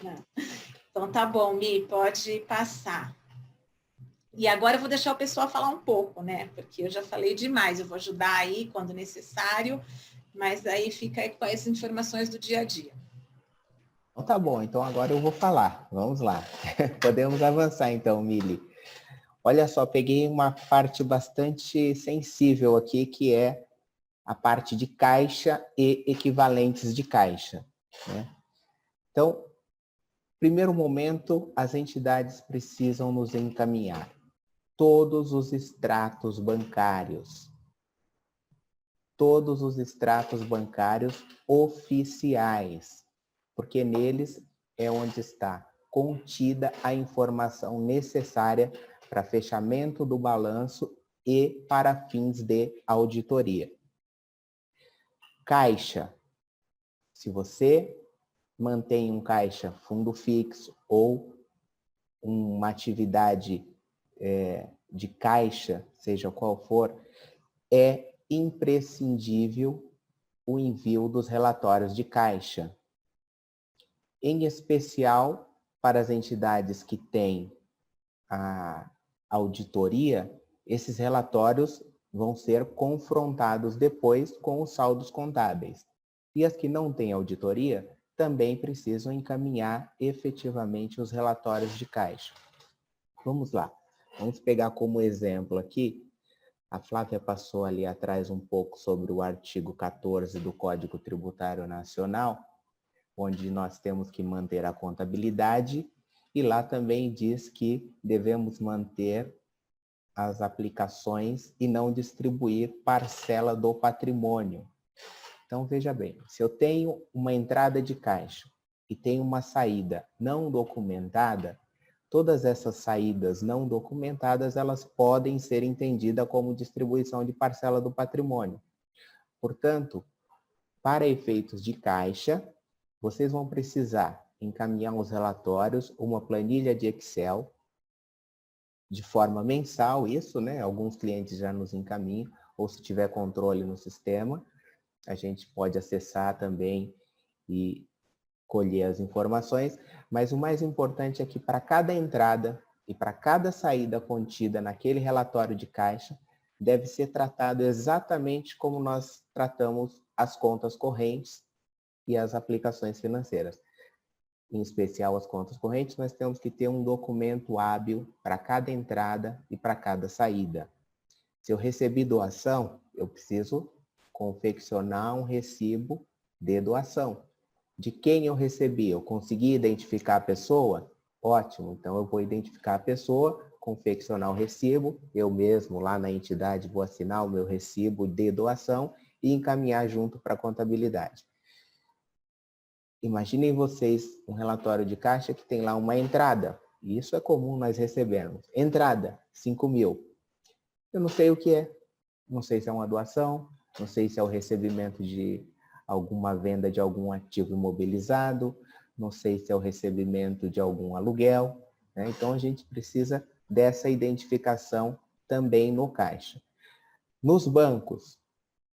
Não. Então, tá bom, Mi, pode passar. E agora eu vou deixar o pessoal falar um pouco, né? Porque eu já falei demais, eu vou ajudar aí quando necessário, mas aí fica aí com as informações do dia a dia. Então tá bom, então agora eu vou falar. Vamos lá. Podemos avançar então, Mili. Olha só, peguei uma parte bastante sensível aqui, que é a parte de caixa e equivalentes de caixa, né? Então, primeiro momento, as entidades precisam nos encaminhar todos os extratos bancários. Todos os extratos bancários oficiais, porque neles é onde está contida a informação necessária para fechamento do balanço e para fins de auditoria. Caixa. Se você mantém um caixa fundo fixo ou uma atividade de caixa, seja qual for, é imprescindível o envio dos relatórios de caixa. Em especial, para as entidades que têm a auditoria, esses relatórios vão ser confrontados depois com os saldos contábeis. E as que não têm auditoria também precisam encaminhar efetivamente os relatórios de caixa. Vamos lá. Vamos pegar como exemplo aqui. A Flávia passou ali atrás um pouco sobre o artigo 14 do Código Tributário Nacional, onde nós temos que manter a contabilidade, e lá também diz que devemos manter as aplicações e não distribuir parcela do patrimônio. Então, veja bem, se eu tenho uma entrada de caixa e tenho uma saída não documentada, todas essas saídas não documentadas, elas podem ser entendidas como distribuição de parcela do patrimônio. Portanto, para efeitos de caixa, vocês vão precisar encaminhar os relatórios, uma planilha de Excel, de forma mensal, isso, né? Alguns clientes já nos encaminham, ou se tiver controle no sistema, a gente pode acessar também e colher as informações, mas o mais importante é que para cada entrada e para cada saída contida naquele relatório de caixa, deve ser tratado exatamente como nós tratamos as contas correntes e as aplicações financeiras. Em especial as contas correntes, nós temos que ter um documento hábil para cada entrada e para cada saída. Se eu recebi doação, eu preciso confeccionar um recibo de doação. De quem eu recebi? Eu consegui identificar a pessoa? Ótimo, então eu vou identificar a pessoa, confeccionar o recibo, eu mesmo lá na entidade vou assinar o meu recibo de doação e encaminhar junto para a contabilidade. Imaginem vocês um relatório de caixa que tem lá uma entrada, e isso é comum nós recebermos. Entrada, 5.000. Eu não sei o que é, não sei se é uma doação, não sei se é o recebimento de alguma venda de algum ativo imobilizado, não sei se é o recebimento de algum aluguel, né? Então a gente precisa dessa identificação também no caixa. Nos bancos,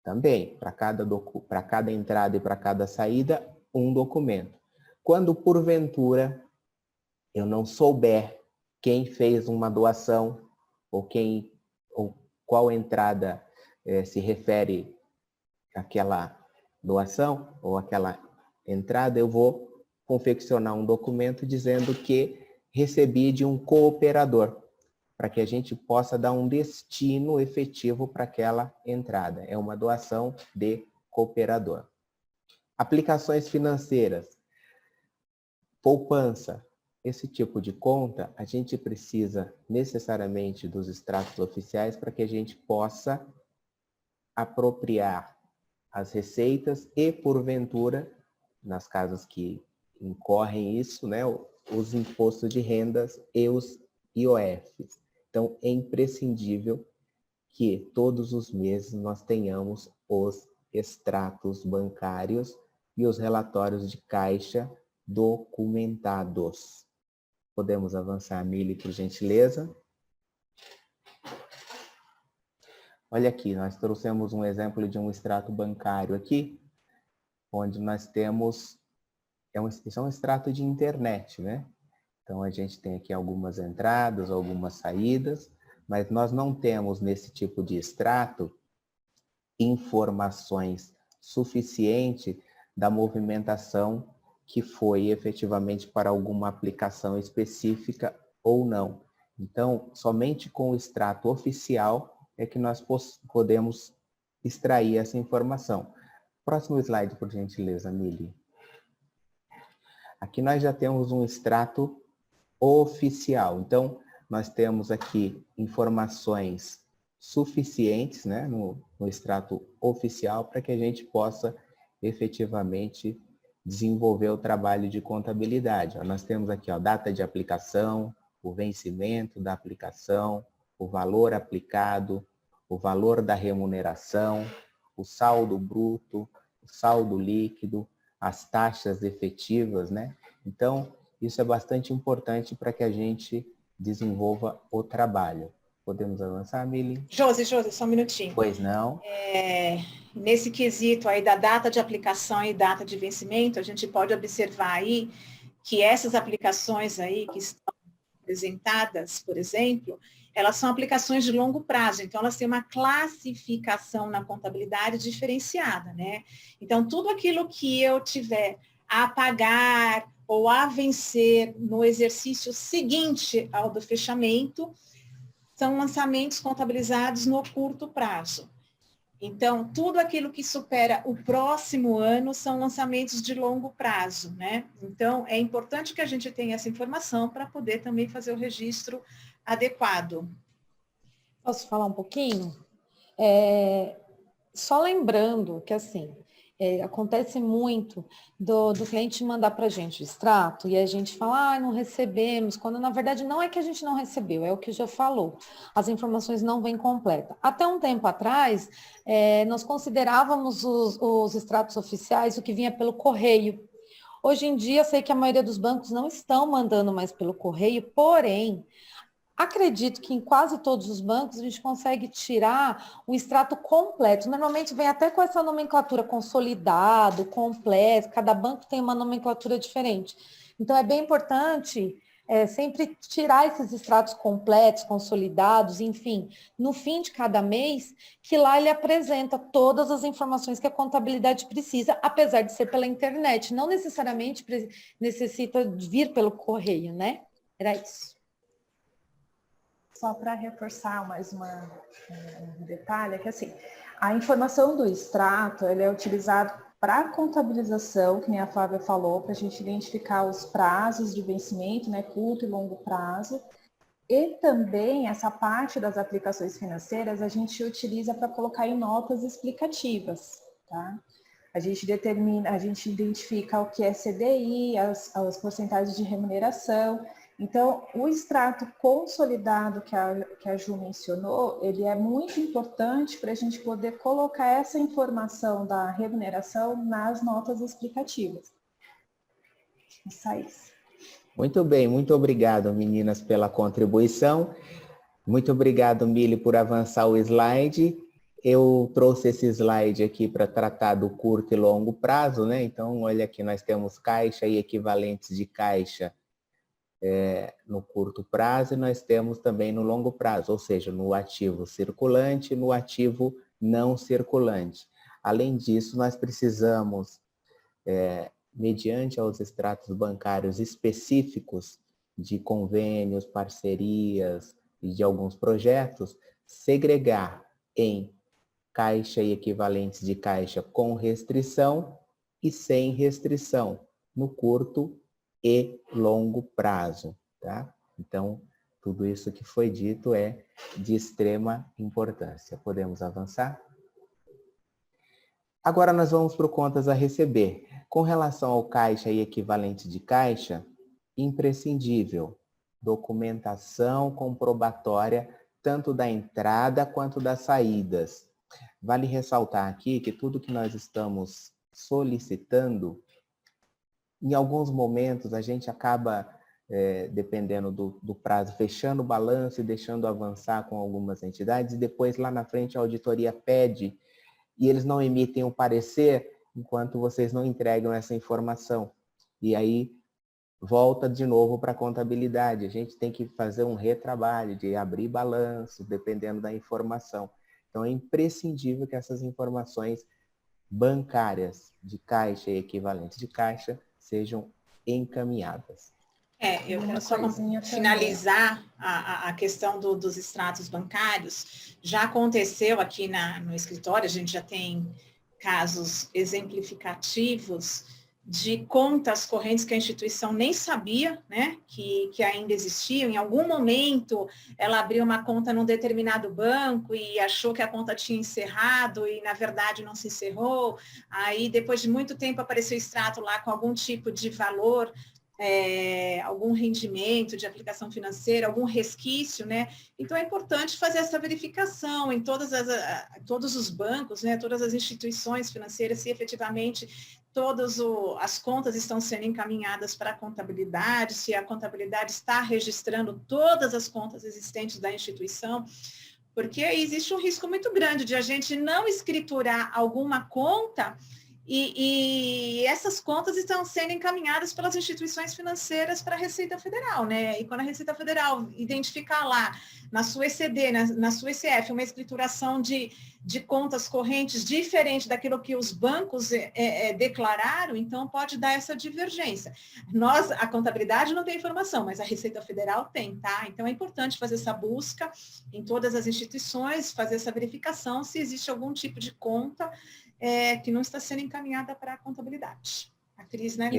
também, para cada entrada e para cada saída, um documento. Quando porventura eu não souber quem fez uma doação ou qual entrada se refere àquela doação ou àquela entrada, eu vou confeccionar um documento dizendo que recebi de um cooperador, para que a gente possa dar um destino efetivo para aquela entrada. É uma doação de cooperador. Aplicações financeiras, poupança, esse tipo de conta, a gente precisa necessariamente dos extratos oficiais para que a gente possa apropriar as receitas e, porventura, nas casas que incorrem isso, né, os impostos de rendas e os IOFs. Então, é imprescindível que todos os meses nós tenhamos os extratos bancários e os relatórios de caixa documentados. Podemos avançar, Mili, por gentileza. Olha aqui, nós trouxemos um exemplo de um extrato bancário aqui, onde nós temos, isso é um extrato de internet, né? Então, a gente tem aqui algumas entradas, algumas saídas, mas nós não temos nesse tipo de extrato informações suficientes da movimentação que foi efetivamente para alguma aplicação específica ou não. Então, somente com o extrato oficial é que nós podemos extrair essa informação. Próximo slide, por gentileza, Mili. Aqui nós já temos um extrato oficial. Então, nós temos aqui informações suficientes, né, no extrato oficial para que a gente possa efetivamente desenvolver o trabalho de contabilidade. Ó, nós temos aqui, ó, data de aplicação, o vencimento da aplicação, o valor aplicado, o valor da remuneração, o saldo bruto, o saldo líquido, as taxas efetivas, né? Então, isso é bastante importante para que a gente desenvolva o trabalho. Podemos avançar, Mili? Josi, só um minutinho. Pois não. Nesse quesito aí da data de aplicação e data de vencimento, a gente pode observar aí que essas aplicações aí que estão apresentadas, por exemplo, elas são aplicações de longo prazo, então elas têm uma classificação na contabilidade diferenciada, né? Então, tudo aquilo que eu tiver a pagar ou a vencer no exercício seguinte ao do fechamento, são lançamentos contabilizados no curto prazo. Então, tudo aquilo que supera o próximo ano são lançamentos de longo prazo, né? Então, é importante que a gente tenha essa informação para poder também fazer o registro adequado. Posso falar um pouquinho? Só lembrando que, assim, acontece muito do cliente mandar para a gente o extrato e a gente fala, não recebemos, quando na verdade não é que a gente não recebeu, é o que já falou, as informações não vêm completas. Até um tempo atrás, nós considerávamos os extratos oficiais o que vinha pelo correio. Hoje em dia, eu sei que a maioria dos bancos não estão mandando mais pelo correio, porém, acredito que em quase todos os bancos a gente consegue tirar o extrato completo. Normalmente vem até com essa nomenclatura consolidado, completo, cada banco tem uma nomenclatura diferente. Então é bem importante sempre tirar esses extratos completos, consolidados, enfim, no fim de cada mês, que lá ele apresenta todas as informações que a contabilidade precisa, apesar de ser pela internet. Não necessariamente necessita vir pelo correio, né? Era isso. Só para reforçar mais um detalhe, é que assim, a informação do extrato ele é utilizado para contabilização, que nem a Flávia falou, para a gente identificar os prazos de vencimento, né, curto e longo prazo, e também essa parte das aplicações financeiras a gente utiliza para colocar em notas explicativas, tá? A gente identifica o que é CDI, as porcentagens de remuneração. Então, o extrato consolidado que a Ju mencionou, ele é muito importante para a gente poder colocar essa informação da remuneração nas notas explicativas. Isso aí. Muito bem, muito obrigado, meninas, pela contribuição. Muito obrigado, Mili, por avançar o slide. Eu trouxe esse slide aqui para tratar do curto e longo prazo, né? Então, olha aqui, nós temos caixa e equivalentes de caixa no curto prazo e nós temos também no longo prazo, ou seja, no ativo circulante e no ativo não circulante. Além disso, nós precisamos, mediante aos extratos bancários específicos de convênios, parcerias e de alguns projetos, segregar em caixa e equivalentes de caixa com restrição e sem restrição, no curto e longo prazo, tá? Então, tudo isso que foi dito é de extrema importância. Podemos avançar? Agora nós vamos para o contas a receber. Com relação ao caixa e equivalente de caixa, imprescindível, documentação comprobatória tanto da entrada quanto das saídas. Vale ressaltar aqui que tudo que nós estamos solicitando, em alguns momentos a gente acaba, dependendo do prazo, fechando o balanço e deixando avançar com algumas entidades, e depois lá na frente a auditoria pede e eles não emitem o parecer enquanto vocês não entregam essa informação. E aí volta de novo para a contabilidade. A gente tem que fazer um retrabalho de abrir balanço, dependendo da informação. Então é imprescindível que essas informações bancárias de caixa e equivalentes de caixa sejam encaminhadas. Eu quero só finalizar a questão dos extratos bancários. Já aconteceu aqui no escritório, a gente já tem casos exemplificativos de contas correntes que a instituição nem sabia, né, que ainda existiam. Em algum momento, ela abriu uma conta num determinado banco e achou que a conta tinha encerrado e, na verdade, não se encerrou. Aí, depois de muito tempo, apareceu o extrato lá com algum tipo de valor algum rendimento de aplicação financeira, algum resquício, né? Então é importante fazer essa verificação em todos os bancos, né? Todas as instituições financeiras, se efetivamente todas as contas estão sendo encaminhadas para a contabilidade, se a contabilidade está registrando todas as contas existentes da instituição, porque existe um risco muito grande de a gente não escriturar alguma conta e essas contas estão sendo encaminhadas pelas instituições financeiras para a Receita Federal, né? E quando a Receita Federal identificar lá na sua ECD, na sua ECF, uma escrituração de contas correntes diferente daquilo que os bancos declararam, então pode dar essa divergência. A contabilidade não tem informação, mas a Receita Federal tem, tá? Então é importante fazer essa busca em todas as instituições, fazer essa verificação se existe algum tipo de conta que não está sendo encaminhada para a contabilidade. A Cris, né?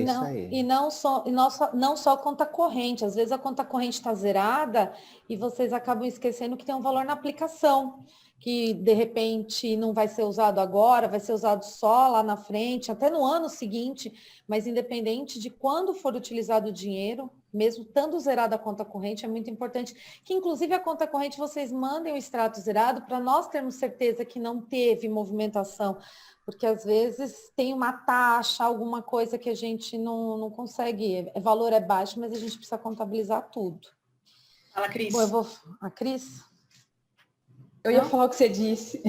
E não só conta corrente. Às vezes a conta corrente está zerada e vocês acabam esquecendo que tem um valor na aplicação, que de repente não vai ser usado agora, vai ser usado só lá na frente, até no ano seguinte, mas independente de quando for utilizado o dinheiro, mesmo estando zerada a conta corrente, é muito importante que, inclusive, a conta corrente vocês mandem o extrato zerado para nós termos certeza que não teve movimentação, porque às vezes tem uma taxa, alguma coisa que a gente não consegue, o valor é baixo, mas a gente precisa contabilizar tudo. Fala, Cris. Bom, a Cris? Eu ia falar o que você disse.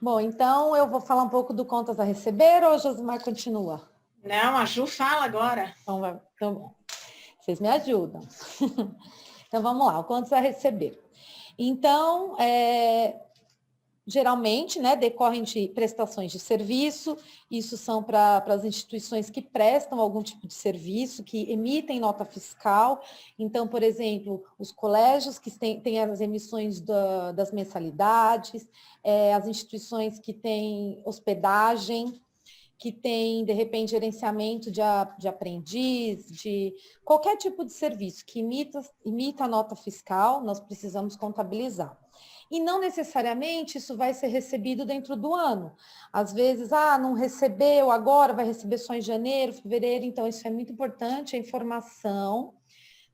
Bom, então eu vou falar um pouco do contas a receber ou o Josimar continua? Não, a Ju fala agora. Então bom. Vocês me ajudam. Então vamos lá, o contas a receber. Então, geralmente, né, decorrem de prestações de serviço, isso são para as instituições que prestam algum tipo de serviço, que emitem nota fiscal. Então, por exemplo, os colégios que têm as emissões das mensalidades, as instituições que têm hospedagem, que tem, de repente, gerenciamento de aprendiz, de qualquer tipo de serviço que imita a nota fiscal, nós precisamos contabilizar. E não necessariamente isso vai ser recebido dentro do ano. Às vezes, não recebeu agora, vai receber só em janeiro, fevereiro. Então, isso é muito importante, a informação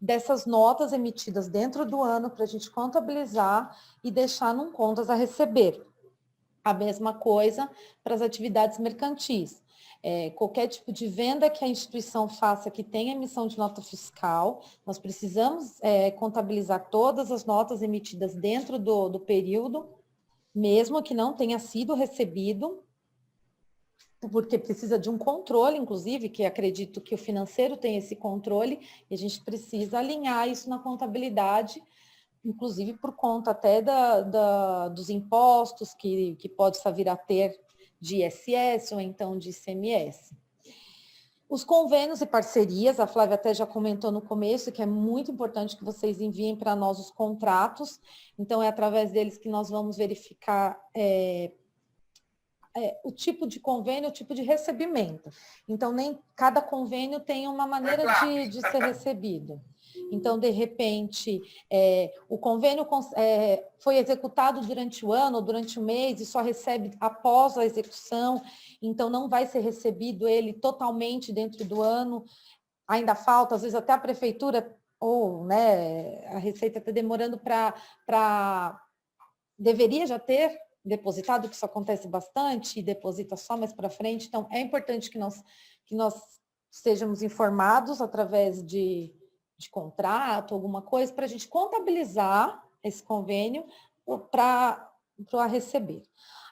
dessas notas emitidas dentro do ano para a gente contabilizar e deixar num contas a receber. A mesma coisa para as atividades mercantis. Qualquer tipo de venda que a instituição faça que tenha emissão de nota fiscal, nós precisamos contabilizar todas as notas emitidas dentro do período, mesmo que não tenha sido recebido, porque precisa de um controle, inclusive, que acredito que o financeiro tem esse controle, e a gente precisa alinhar isso na contabilidade, inclusive por conta até dos impostos que pode vir a ter de ISS ou então de ICMS. Os convênios e parcerias, a Flávia até já comentou no começo, que é muito importante que vocês enviem para nós os contratos, então é através deles que nós vamos verificar o tipo de convênio, o tipo de recebimento. Então, nem cada convênio tem uma maneira de ser recebido. Então, de repente, o convênio foi executado durante o ano ou durante o mês e só recebe após a execução, então não vai ser recebido ele totalmente dentro do ano. Ainda falta, às vezes até a prefeitura ou a Receita está demorando para... Deveria já ter depositado, que isso acontece bastante, e deposita só mais para frente. Então, é importante que nós sejamos informados através de contrato, alguma coisa, para a gente contabilizar esse convênio para receber.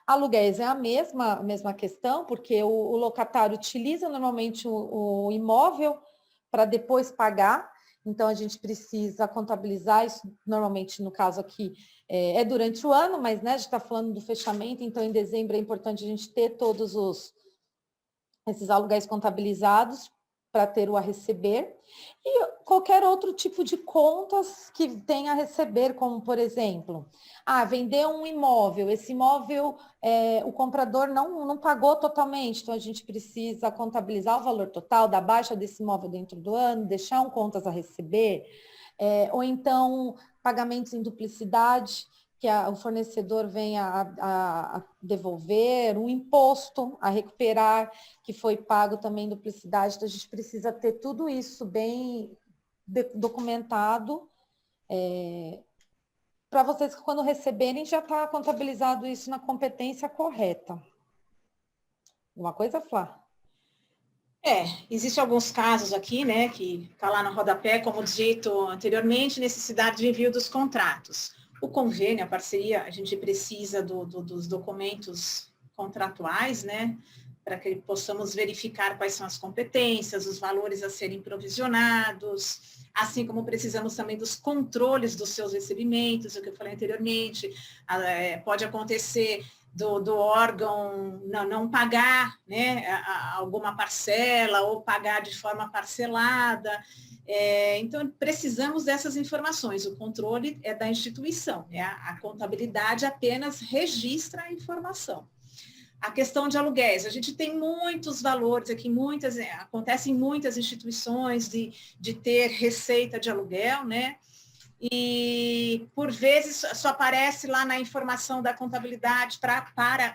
Aluguéis é a mesma questão, porque o locatário utiliza normalmente o imóvel para depois pagar, então a gente precisa contabilizar isso, normalmente no caso aqui é durante o ano, mas a gente está falando do fechamento, então em dezembro é importante a gente ter todos esses aluguéis contabilizados para ter o a receber, e qualquer outro tipo de contas que tenha a receber, como, por exemplo, vender um imóvel, esse imóvel, o comprador não pagou totalmente, então a gente precisa contabilizar o valor total da baixa desse imóvel dentro do ano, deixar um contas a receber, ou então pagamentos em duplicidade, que o fornecedor venha a devolver, um imposto a recuperar, que foi pago também em duplicidade. Então, a gente precisa ter tudo isso bem documentado, para vocês, quando receberem, já está contabilizado isso na competência correta. Uma coisa, Flá? Existem alguns casos aqui, né, que está lá no rodapé, como dito anteriormente, necessidade de envio dos contratos. O convênio, a parceria, a gente precisa dos documentos contratuais, né, para que possamos verificar quais são as competências, os valores a serem provisionados, assim como precisamos também dos controles dos seus recebimentos, o que eu falei anteriormente, pode acontecer do órgão não pagar, né, alguma parcela ou pagar de forma parcelada. Então, precisamos dessas informações. O controle é da instituição, né? A contabilidade apenas registra a informação. A questão de aluguéis, a gente tem muitos valores aqui, acontece em muitas instituições de ter receita de aluguel, né? E, por vezes, só aparece lá na informação da contabilidade para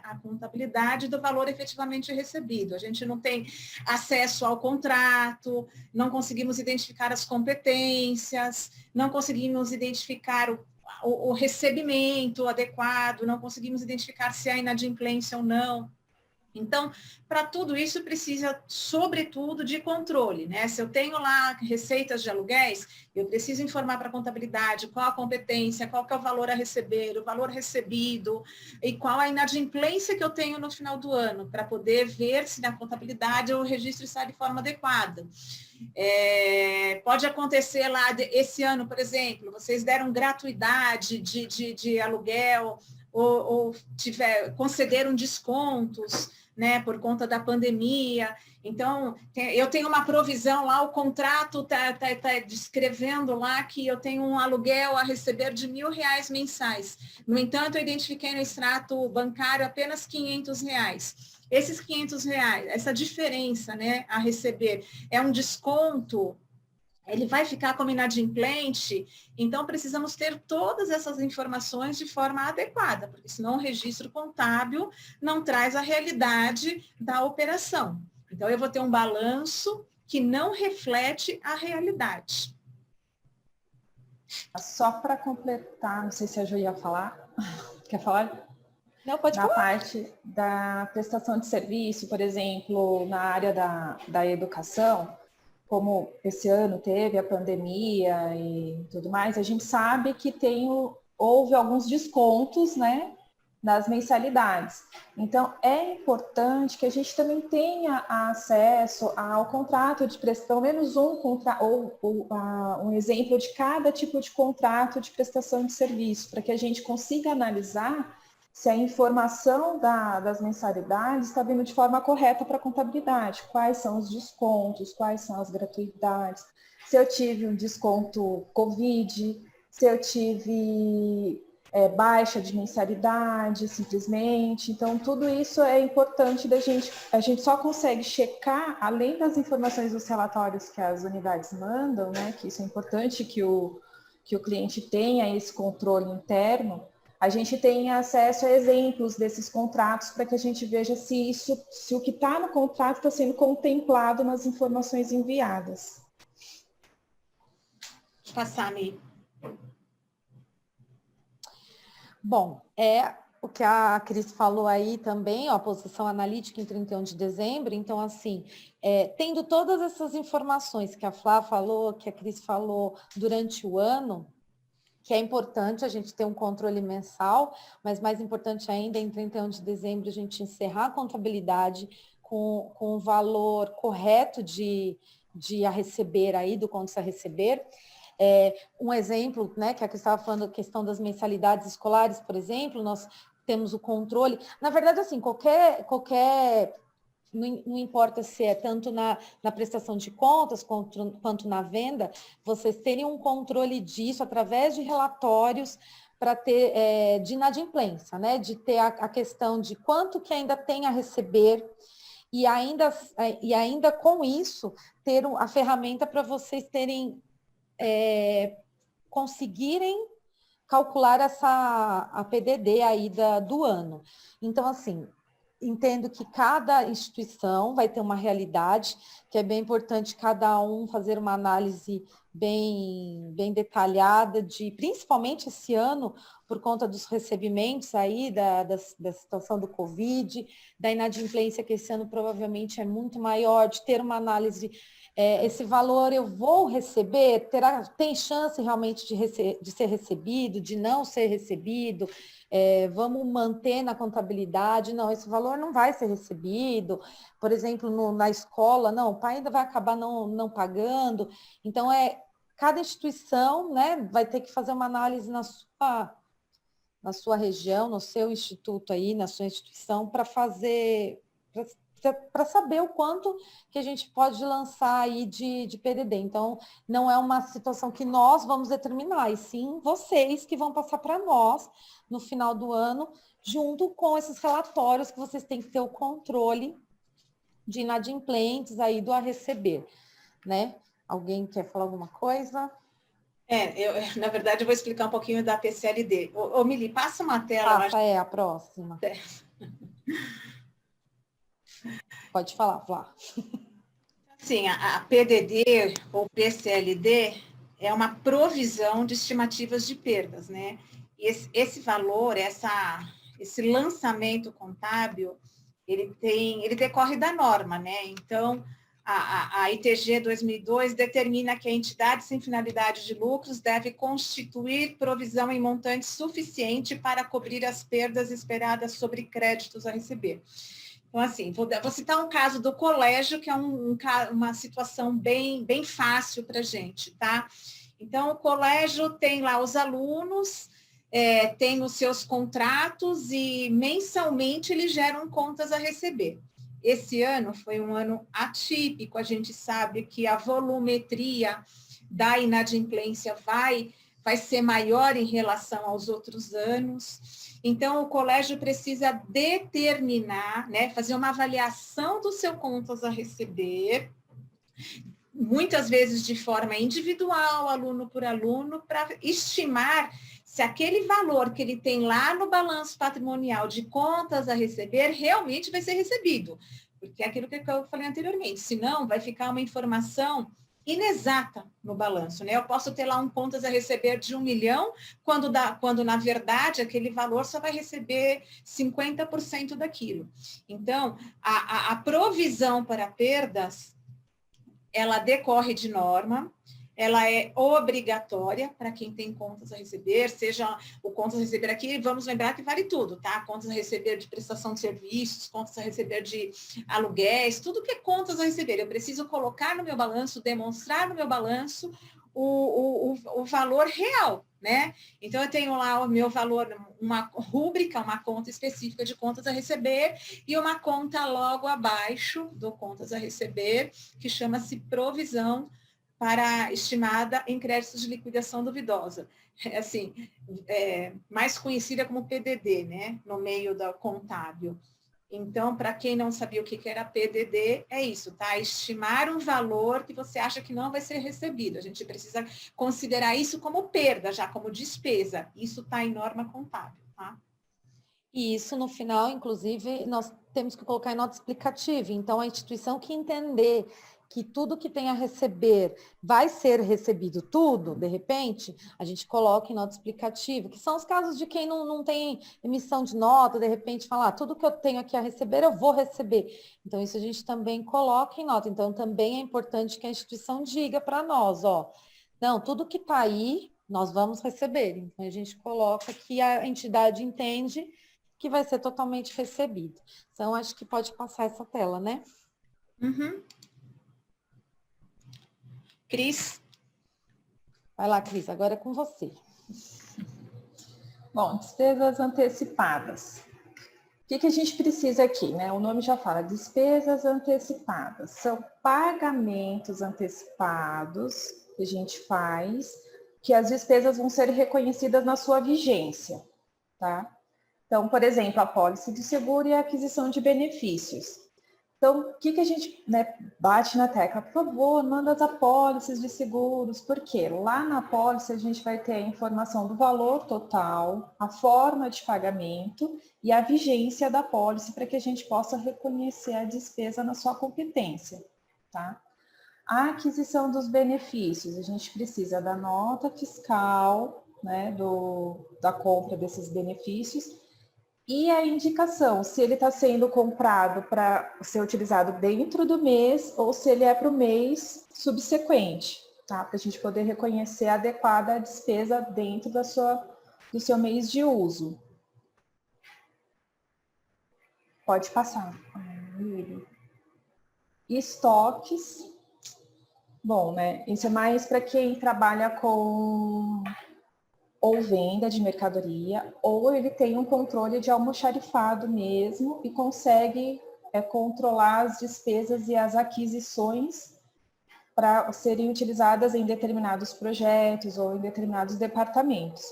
a contabilidade do valor efetivamente recebido. A gente não tem acesso ao contrato, não conseguimos identificar as competências, não conseguimos identificar o recebimento adequado, não conseguimos identificar se há inadimplência ou não. Então, para tudo isso, precisa, sobretudo, de controle, né? Se eu tenho lá receitas de aluguéis, eu preciso informar para a contabilidade qual a competência, qual que é o valor a receber, o valor recebido e qual a inadimplência que eu tenho no final do ano, para poder ver se na contabilidade o registro está de forma adequada. Pode acontecer lá, esse ano, por exemplo, vocês deram gratuidade de aluguel ou concederam descontos, né, por conta da pandemia. Então, eu tenho uma provisão lá, o contrato está descrevendo lá que eu tenho um aluguel a receber de R$1.000 mensais. No entanto, eu identifiquei no extrato bancário apenas R$500. Esses R$500, essa diferença, né, a receber, é um desconto, ele vai ficar como inadimplente, então precisamos ter todas essas informações de forma adequada, porque senão o registro contábil não traz a realidade da operação. Então, eu vou ter um balanço que não reflete a realidade. Só para completar, não sei se a Ju ia falar. Quer falar? Não, pode na falar. parte da prestação de serviço, por exemplo, na área da educação, como esse ano teve a pandemia e tudo mais, a gente sabe que houve alguns descontos, né, nas mensalidades. Então, é importante que a gente também tenha acesso ao contrato de prestação, pelo menos um exemplo de cada tipo de contrato de prestação de serviço, para que a gente consiga analisar se a informação das mensalidades está vindo de forma correta para a contabilidade, quais são os descontos, quais são as gratuidades, se eu tive um desconto Covid, se eu tive baixa de mensalidade, simplesmente. Então, tudo isso é importante a gente só consegue checar, além das informações dos relatórios que as unidades mandam, né, que isso é importante que o cliente tenha esse controle interno, a gente tem acesso a exemplos desses contratos para que a gente veja se o que está no contrato está sendo contemplado nas informações enviadas. Deixa eu passar, Mi. Bom, o que a Cris falou aí também, ó, a posição analítica em 31 de dezembro, então, assim, tendo todas essas informações que a Flá falou, que a Cris falou durante o ano, que é importante a gente ter um controle mensal, mas mais importante ainda, em 31 de dezembro, a gente encerrar a contabilidade com o valor correto de a receber aí, do contas a receber. Um exemplo, né, que a Cris estava falando, a questão das mensalidades escolares, por exemplo, nós temos o controle. Na verdade, assim, qualquer não importa se é tanto na prestação de contas quanto na venda, vocês terem um controle disso através de relatórios para ter de inadimplência, né? De ter a questão de quanto que ainda tem a receber e ainda com isso ter a ferramenta para vocês terem conseguirem calcular a PDD aí do ano. Então, assim, entendo que cada instituição vai ter uma realidade, que é bem importante cada um fazer uma análise bem detalhada principalmente esse ano, por conta dos recebimentos aí, da situação do Covid, da inadimplência, que esse ano provavelmente é muito maior, de ter uma análise, esse valor eu vou receber, tem chance realmente de ser recebido, de não ser recebido, vamos manter na contabilidade, não, esse valor não vai ser recebido, por exemplo, na escola, não, o pai ainda vai acabar não pagando, então cada instituição, né, vai ter que fazer uma análise na sua região, no seu instituto aí, na sua instituição, para saber o quanto que a gente pode lançar aí de PDD. Então, não é uma situação que nós vamos determinar, e sim vocês que vão passar para nós no final do ano, junto com esses relatórios que vocês têm que ter o controle de inadimplentes aí do a receber, né? Alguém quer falar alguma coisa? Na verdade, eu vou explicar um pouquinho da PCLD. Ô Mili, passa uma tela. A próxima. Pode falar, Flá. Sim, a PDD ou PCLD é uma provisão de estimativas de perdas, né? E esse valor, esse lançamento contábil, ele decorre da norma, né? Então, a ITG 2002 determina que a entidade sem finalidade de lucros deve constituir provisão em montante suficiente para cobrir as perdas esperadas sobre créditos a receber. Então, assim, vou citar um caso do colégio, que é uma situação bem fácil para a gente, tá? Então, o colégio tem lá os alunos, tem os seus contratos e mensalmente eles geram contas a receber. Esse ano foi um ano atípico, a gente sabe que a volumetria da inadimplência vai ser maior em relação aos outros anos. Então, o colégio precisa determinar, né, fazer uma avaliação do seu contas a receber, muitas vezes de forma individual, aluno por aluno, para estimar se aquele valor que ele tem lá no balanço patrimonial de contas a receber realmente vai ser recebido. Porque é aquilo que eu falei anteriormente, senão vai ficar uma informação inexata no balanço, né? Eu posso ter lá um contas a receber de 1 milhão, quando na verdade aquele valor só vai receber 50% daquilo. Então, a provisão para perdas, ela decorre de norma, ela é obrigatória para quem tem contas a receber, seja o contas a receber aqui, vamos lembrar que vale tudo, tá? Contas a receber de prestação de serviços, contas a receber de aluguéis, tudo que é contas a receber. Eu preciso colocar no meu balanço, demonstrar no meu balanço o valor real, né? Então, eu tenho lá o meu valor, uma rúbrica, uma conta específica de contas a receber e uma conta logo abaixo do contas a receber, que chama-se provisão para estimada em créditos de liquidação duvidosa. Assim, mais conhecida como PDD, né? No meio da contábil. Então, para quem não sabia o que era PDD, é isso, tá? Estimar um valor que você acha que não vai ser recebido. A gente precisa considerar isso como perda, já como despesa. Isso está em norma contábil, tá? E isso, no final, inclusive, nós temos que colocar em nota explicativa. Então, a instituição que entender que tudo que tem a receber vai ser recebido tudo, de repente, a gente coloca em nota explicativa, que são os casos de quem não tem emissão de nota, de repente fala, tudo que eu tenho aqui a receber, eu vou receber. Então, isso a gente também coloca em nota. Então, também é importante que a instituição diga para nós, não, tudo que está aí, nós vamos receber. Então, a gente coloca que a entidade entende que vai ser totalmente recebido. Então, acho que pode passar essa tela, né? Uhum. Cris? Vai lá, Cris, agora é com você. Bom, despesas antecipadas. O que a gente precisa aqui, né? O nome já fala, despesas antecipadas. São pagamentos antecipados que a gente faz, que as despesas vão ser reconhecidas na sua vigência, tá? Então, por exemplo, a pólice de seguro e a aquisição de benefícios. Então, o que a gente, né, bate na tecla? Por favor, manda as apólices de seguros, porque lá na apólice a gente vai ter a informação do valor total, a forma de pagamento e a vigência da apólice para que a gente possa reconhecer a despesa na sua competência, tá? A aquisição dos benefícios, a gente precisa da nota fiscal, né, da compra desses benefícios, e a indicação, se ele está sendo comprado para ser utilizado dentro do mês ou se ele é para o mês subsequente, tá? Para a gente poder reconhecer a adequada despesa dentro do seu mês de uso. Pode passar. Estoques. Bom, né? Isso é mais para quem trabalha com ou venda de mercadoria, ou ele tem um controle de almoxarifado mesmo e consegue controlar as despesas e as aquisições para serem utilizadas em determinados projetos ou em determinados departamentos.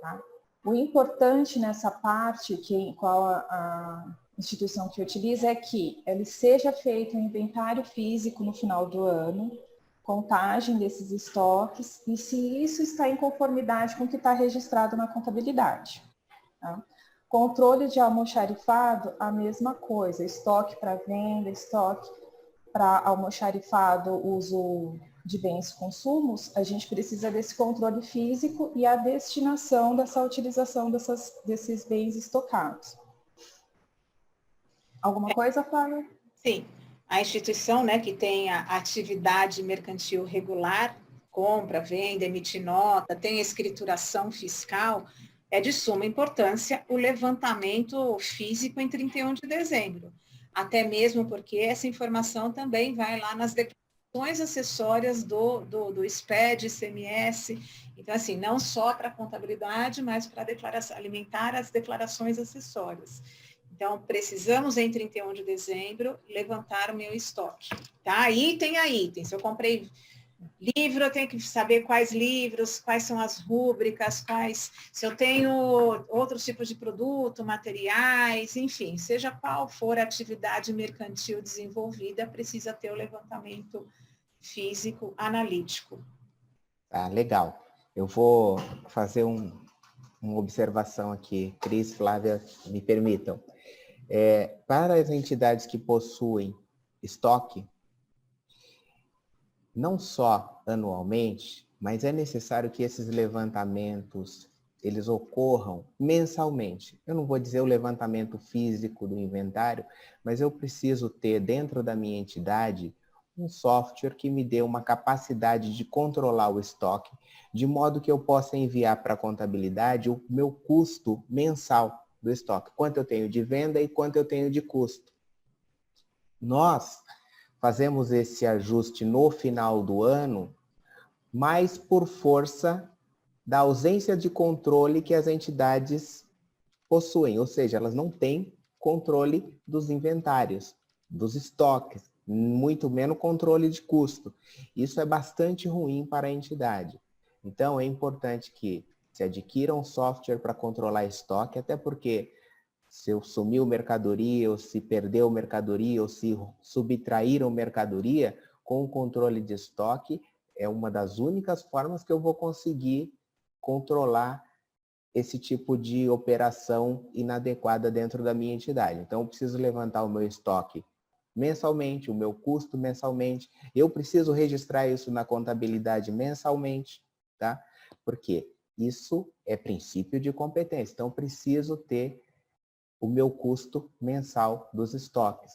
Tá? O importante nessa parte, qual a instituição que utiliza, é que ele seja feito um inventário físico no final do ano, contagem desses estoques e se isso está em conformidade com o que está registrado na contabilidade. Tá? Controle de almoxarifado, a mesma coisa, estoque para venda, estoque para almoxarifado, uso de bens e consumos, a gente precisa desse controle físico e a destinação dessa utilização desses bens estocados. Alguma coisa, Flávia? Sim. A instituição, né, que tem a atividade mercantil regular, compra, venda, emite nota, tem escrituração fiscal, é de suma importância o levantamento físico em 31 de dezembro. Até mesmo porque essa informação também vai lá nas declarações acessórias do SPED, ICMS. Então, assim, não só para a contabilidade, mas para alimentar as declarações acessórias. Então, precisamos, em 31 de dezembro, levantar o meu estoque. Tá? Item a item. Se eu comprei livro, eu tenho que saber quais livros, quais são as rúbricas, se eu tenho outros tipos de produto, materiais, enfim, seja qual for a atividade mercantil desenvolvida, precisa ter o levantamento físico analítico. Tá, legal. Eu vou fazer uma observação aqui. Cris, Flávia, me permitam. Para as entidades que possuem estoque, não só anualmente, mas é necessário que esses levantamentos eles ocorram mensalmente. Eu não vou dizer o levantamento físico do inventário, mas eu preciso ter dentro da minha entidade um software que me dê uma capacidade de controlar o estoque, de modo que eu possa enviar para a contabilidade o meu custo mensal do estoque, quanto eu tenho de venda e quanto eu tenho de custo. Nós fazemos esse ajuste no final do ano, mas por força da ausência de controle que as entidades possuem, ou seja, elas não têm controle dos inventários, dos estoques, muito menos controle de custo. Isso é bastante ruim para a entidade. Então, é importante que se adquira um software para controlar estoque, até porque se eu sumiu mercadoria, ou se perdeu mercadoria, ou se subtraíram mercadoria, com o controle de estoque, é uma das únicas formas que eu vou conseguir controlar esse tipo de operação inadequada dentro da minha entidade. Então, eu preciso levantar o meu estoque mensalmente, o meu custo mensalmente. Eu preciso registrar isso na contabilidade mensalmente, tá? Porque isso é princípio de competência. Então, eu preciso ter o meu custo mensal dos estoques.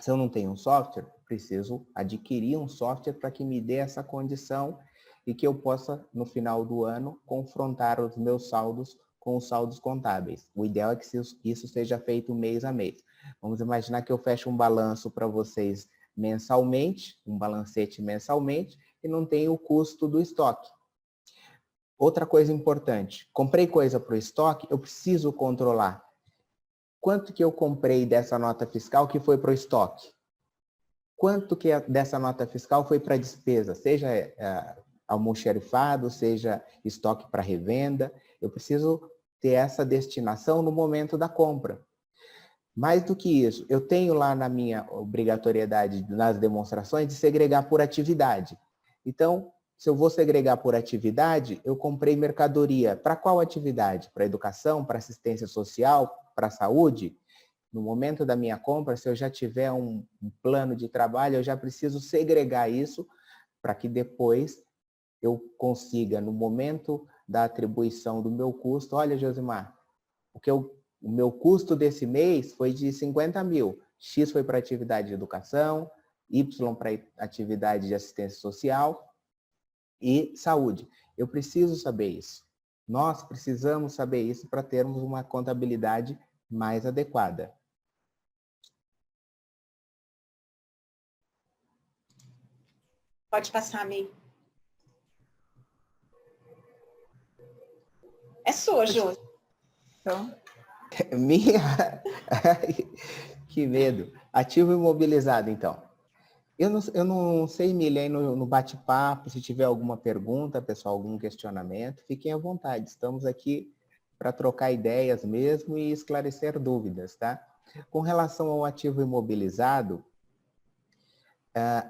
Se eu não tenho um software, preciso adquirir um software para que me dê essa condição e que eu possa, no final do ano, confrontar os meus saldos com os saldos contábeis. O ideal é que isso seja feito mês a mês. Vamos imaginar que eu fecho um balanço para vocês mensalmente, um balancete mensalmente, e não tenho o custo do estoque. Outra coisa importante, comprei coisa para o estoque, eu preciso controlar quanto que eu comprei dessa nota fiscal que foi para o estoque. Quanto que dessa nota fiscal foi para despesa, seja almoxarifado, seja estoque para revenda. Eu preciso ter essa destinação no momento da compra. Mais do que isso, eu tenho lá na minha obrigatoriedade nas demonstrações de segregar por atividade. Então, se eu vou segregar por atividade, eu comprei mercadoria. Para qual atividade? Para educação, para assistência social, para saúde? No momento da minha compra, se eu já tiver um plano de trabalho, eu já preciso segregar isso para que depois eu consiga, no momento da atribuição do meu custo, olha, Josimar, o meu custo desse mês foi de 50 mil. X foi para atividade de educação, Y para atividade de assistência social e saúde. Eu preciso saber isso. Nós precisamos saber isso para termos uma contabilidade mais adequada. Pode passar, Mi. É sua, Jô. Então, Minha... Que medo. Ativo imobilizado, então. Eu não sei, Emília, aí no bate-papo, se tiver alguma pergunta, pessoal, algum questionamento, fiquem à vontade. Estamos aqui para trocar ideias mesmo e esclarecer dúvidas, tá? Com relação ao ativo imobilizado,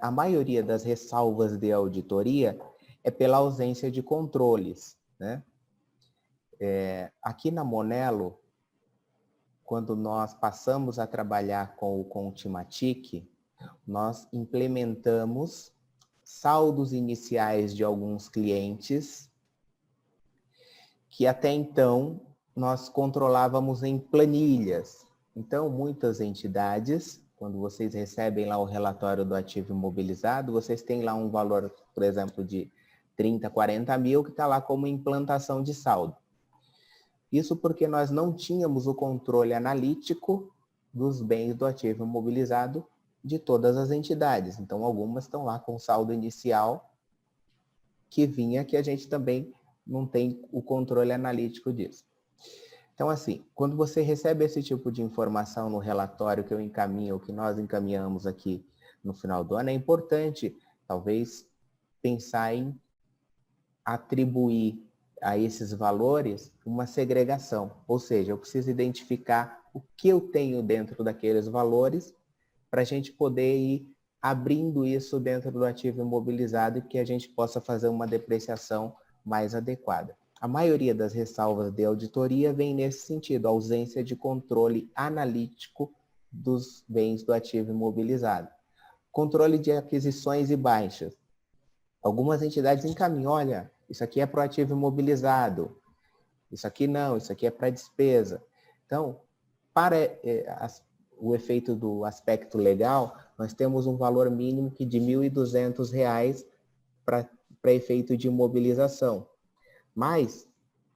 a maioria das ressalvas de auditoria é pela ausência de controles, né? Aqui na Monelo, quando nós passamos a trabalhar com o Contimatic, nós implementamos saldos iniciais de alguns clientes que até então nós controlávamos em planilhas. Então, muitas entidades, quando vocês recebem lá o relatório do ativo imobilizado, vocês têm lá um valor, por exemplo, de 30, 40 mil que está lá como implantação de saldo. Isso porque nós não tínhamos o controle analítico dos bens do ativo imobilizado de todas as entidades. Então, algumas estão lá com saldo inicial que vinha, que a gente também não tem o controle analítico disso. Então, assim, quando você recebe esse tipo de informação no relatório que eu encaminho, que nós encaminhamos aqui no final do ano, é importante, talvez, pensar em atribuir a esses valores uma segregação. Ou seja, eu preciso identificar o que eu tenho dentro daqueles valores para a gente poder ir abrindo isso dentro do ativo imobilizado e que a gente possa fazer uma depreciação mais adequada. A maioria das ressalvas de auditoria vem nesse sentido, ausência de controle analítico dos bens do ativo imobilizado. Controle de aquisições e baixas. Algumas entidades encaminham, olha, isso aqui é para o ativo imobilizado, isso aqui não, isso aqui é para despesa. Então, para o efeito do aspecto legal, nós temos um valor mínimo de R$ 1.200 para efeito de imobilização. Mas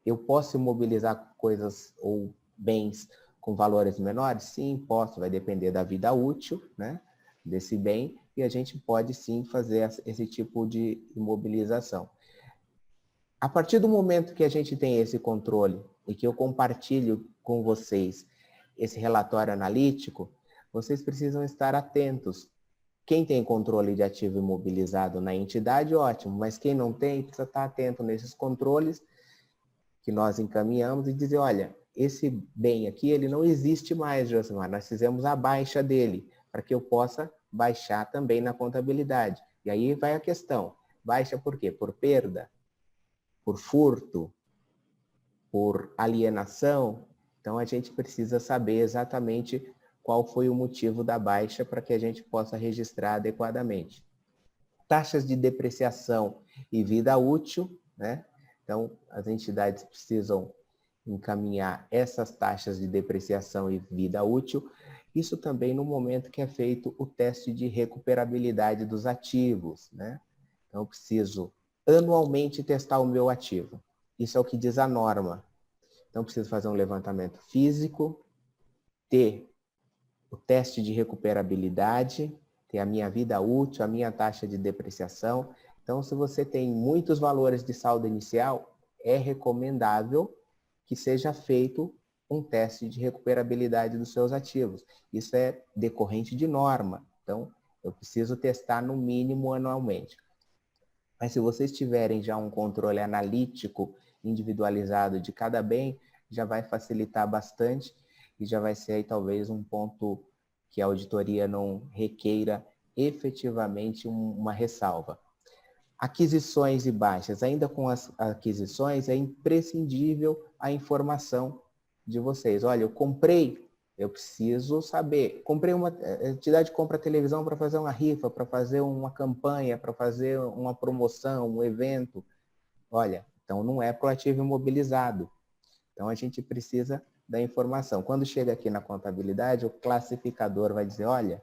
eu posso imobilizar coisas ou bens com valores menores? Sim, posso, vai depender da vida útil, né, desse bem, e a gente pode sim fazer esse tipo de imobilização. A partir do momento que a gente tem esse controle e que eu compartilho com vocês esse relatório analítico, vocês precisam estar atentos. Quem tem controle de ativo imobilizado na entidade, ótimo, mas quem não tem, precisa estar atento nesses controles que nós encaminhamos e dizer, olha, esse bem aqui, ele não existe mais, Josimar, nós fizemos a baixa dele, para que eu possa baixar também na contabilidade. E aí vai a questão, baixa por quê? Por perda? Por furto? Por alienação? Então, a gente precisa saber exatamente qual foi o motivo da baixa para que a gente possa registrar adequadamente. Taxas de depreciação e vida útil, né? Então, as entidades precisam encaminhar essas taxas de depreciação e vida útil. Isso também no momento que é feito o teste de recuperabilidade dos ativos, né? Então, eu preciso anualmente testar o meu ativo. Isso é o que diz a norma. Então, preciso fazer um levantamento físico, ter o teste de recuperabilidade, ter a minha vida útil, a minha taxa de depreciação. Então, se você tem muitos valores de saldo inicial, é recomendável que seja feito um teste de recuperabilidade dos seus ativos. Isso é decorrente de norma. Então, eu preciso testar no mínimo anualmente. Mas se vocês tiverem já um controle analítico individualizado de cada bem, já vai facilitar bastante e já vai ser aí talvez um ponto que a auditoria não requeira efetivamente uma ressalva. Aquisições e baixas. Ainda com as aquisições, é imprescindível a informação de vocês. Olha, eu comprei, eu preciso saber. Comprei uma entidade compra televisão para fazer uma rifa, para fazer uma campanha, para fazer uma promoção, um evento. Olha, então não é proativo imobilizado. Então a gente precisa da informação. Quando chega aqui na contabilidade, o classificador vai dizer, olha,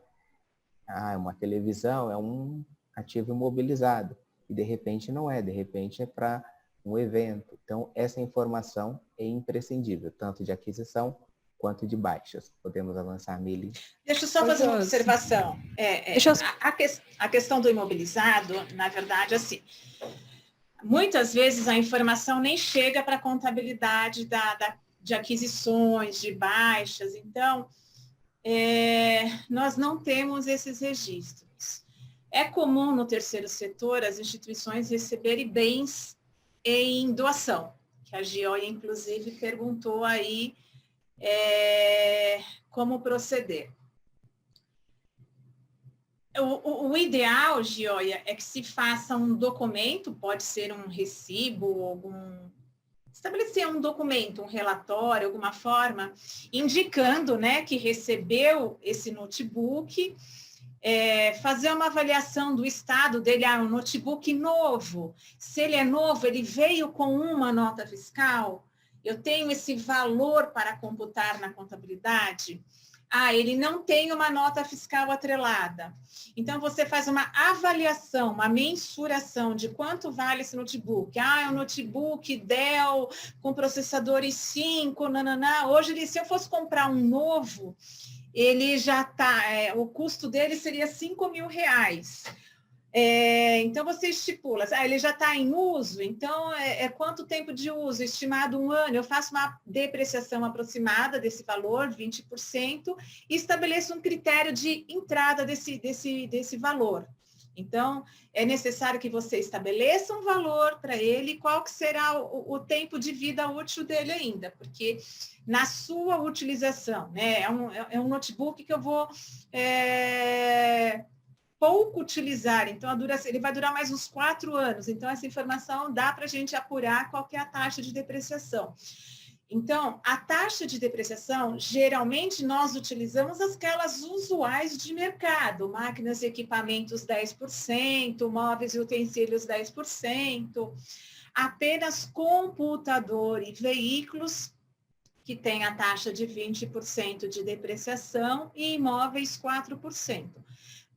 uma televisão é um ativo imobilizado. E de repente não é, de repente é para um evento. Então essa informação é imprescindível, tanto de aquisição quanto de baixas. Podemos avançar, Mili? Deixa eu só fazer uma observação. A questão do imobilizado, na verdade, assim, muitas vezes a informação nem chega para a contabilidade de aquisições, de baixas. Então, nós não temos esses registros. É comum no terceiro setor as instituições receberem bens em doação, que a Gioia, inclusive, perguntou aí como proceder. O ideal, Gioia, é que se faça um documento, pode ser um recibo, estabelecer um documento, um relatório, alguma forma, indicando, né, que recebeu esse notebook, fazer uma avaliação do estado dele, um notebook novo. Se ele é novo, ele veio com uma nota fiscal, eu tenho esse valor para computar na contabilidade. Ele não tem uma nota fiscal atrelada. Então, você faz uma avaliação, uma mensuração de quanto vale esse notebook. É um notebook Dell com processador i5, nananá. Hoje, se eu fosse comprar um novo, ele já está, o custo dele seria R$5.000. Então, você estipula, ele já está em uso, então, quanto tempo de uso? Estimado 1 ano, eu faço uma depreciação aproximada desse valor, 20%, e estabeleço um critério de entrada desse valor. Então, é necessário que você estabeleça um valor para ele, qual que será o tempo de vida útil dele ainda, porque na sua utilização, né, é um notebook que eu vou pouco utilizar, então ele vai durar mais uns 4 anos, então essa informação dá para a gente apurar qual que é a taxa de depreciação. Então, a taxa de depreciação, geralmente nós utilizamos aquelas usuais de mercado, máquinas e equipamentos 10%, móveis e utensílios 10%, apenas computador e veículos, que tem a taxa de 20% de depreciação, e imóveis 4%.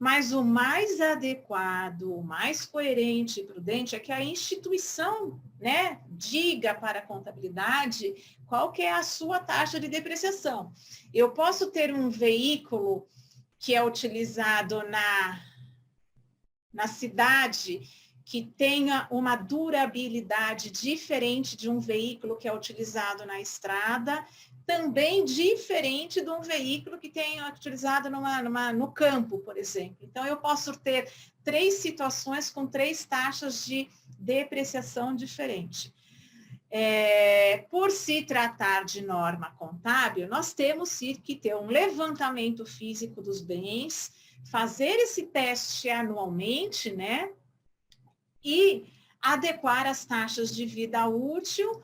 Mas o mais adequado, o mais coerente e prudente é que a instituição, né, diga para a contabilidade qual que é a sua taxa de depreciação. Eu posso ter um veículo que é utilizado na cidade que tenha uma durabilidade diferente de um veículo que é utilizado na estrada, também diferente de um veículo que tenha utilizado no campo, por exemplo. Então, eu posso ter 3 situações com 3 taxas de depreciação diferentes. Por se tratar de norma contábil, nós temos que ter um levantamento físico dos bens, fazer esse teste anualmente, né? E adequar as taxas de vida útil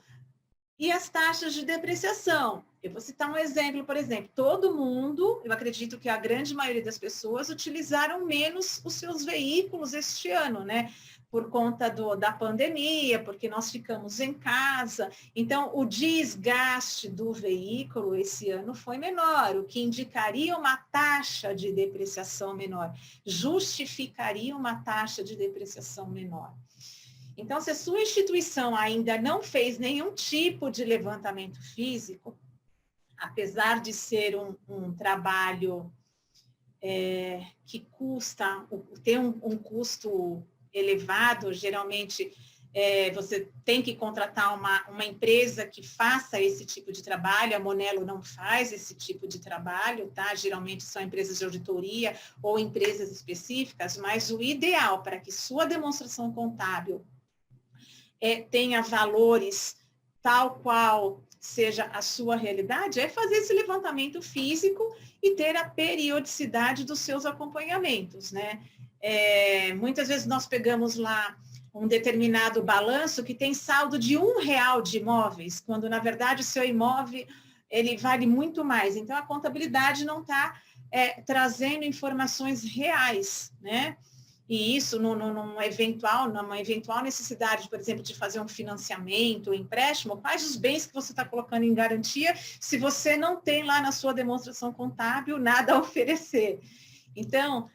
e as taxas de depreciação. Eu vou citar um exemplo, por exemplo, todo mundo, eu acredito que a grande maioria das pessoas utilizaram menos os seus veículos este ano, né? Por conta da pandemia, porque nós ficamos em casa. Então, o desgaste do veículo esse ano foi menor, o que indicaria uma taxa de depreciação menor, justificaria uma taxa de depreciação menor. Então, se a sua instituição ainda não fez nenhum tipo de levantamento físico, apesar de ser um trabalho que tem um custo elevado, geralmente você tem que contratar uma empresa que faça esse tipo de trabalho, a Monelo não faz esse tipo de trabalho, tá? Geralmente são empresas de auditoria ou empresas específicas, mas o ideal para que sua demonstração contábil tenha valores tal qual seja a sua realidade, é fazer esse levantamento físico e ter a periodicidade dos seus acompanhamentos, né? Muitas vezes nós pegamos lá um determinado balanço que tem saldo de R$ 1 de imóveis, quando na verdade o seu imóvel ele vale muito mais. Então a contabilidade não está trazendo informações reais, né? E isso numa eventual necessidade, por exemplo, de fazer um financiamento, um empréstimo, quais os bens que você está colocando em garantia se você não tem lá na sua demonstração contábil nada a oferecer. Então,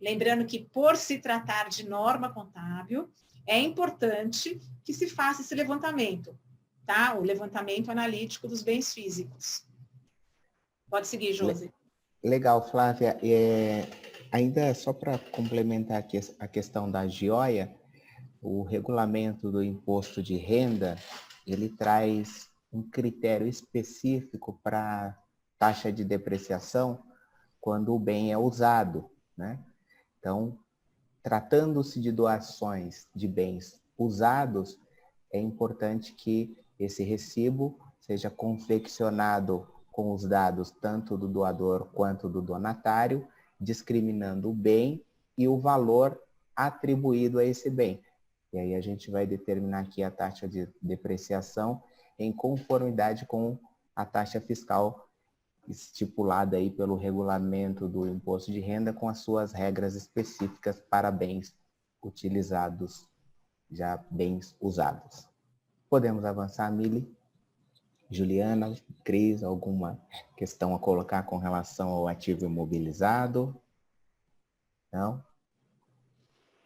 lembrando que por se tratar de norma contábil, é importante que se faça esse levantamento, tá? O levantamento analítico dos bens físicos. Pode seguir, Josi. Legal, Flávia. Ainda só para complementar aqui a questão da GIOIA, o regulamento do imposto de renda, ele traz um critério específico para taxa de depreciação quando o bem é usado, né? Então, tratando-se de doações de bens usados, é importante que esse recibo seja confeccionado com os dados tanto do doador quanto do donatário, discriminando o bem e o valor atribuído a esse bem. E aí a gente vai determinar aqui a taxa de depreciação em conformidade com a taxa fiscal estipulada aí pelo regulamento do imposto de renda com as suas regras específicas para bens utilizados, já bens usados. Podemos avançar, Mili? Juliana, Cris, alguma questão a colocar com relação ao ativo imobilizado? Não?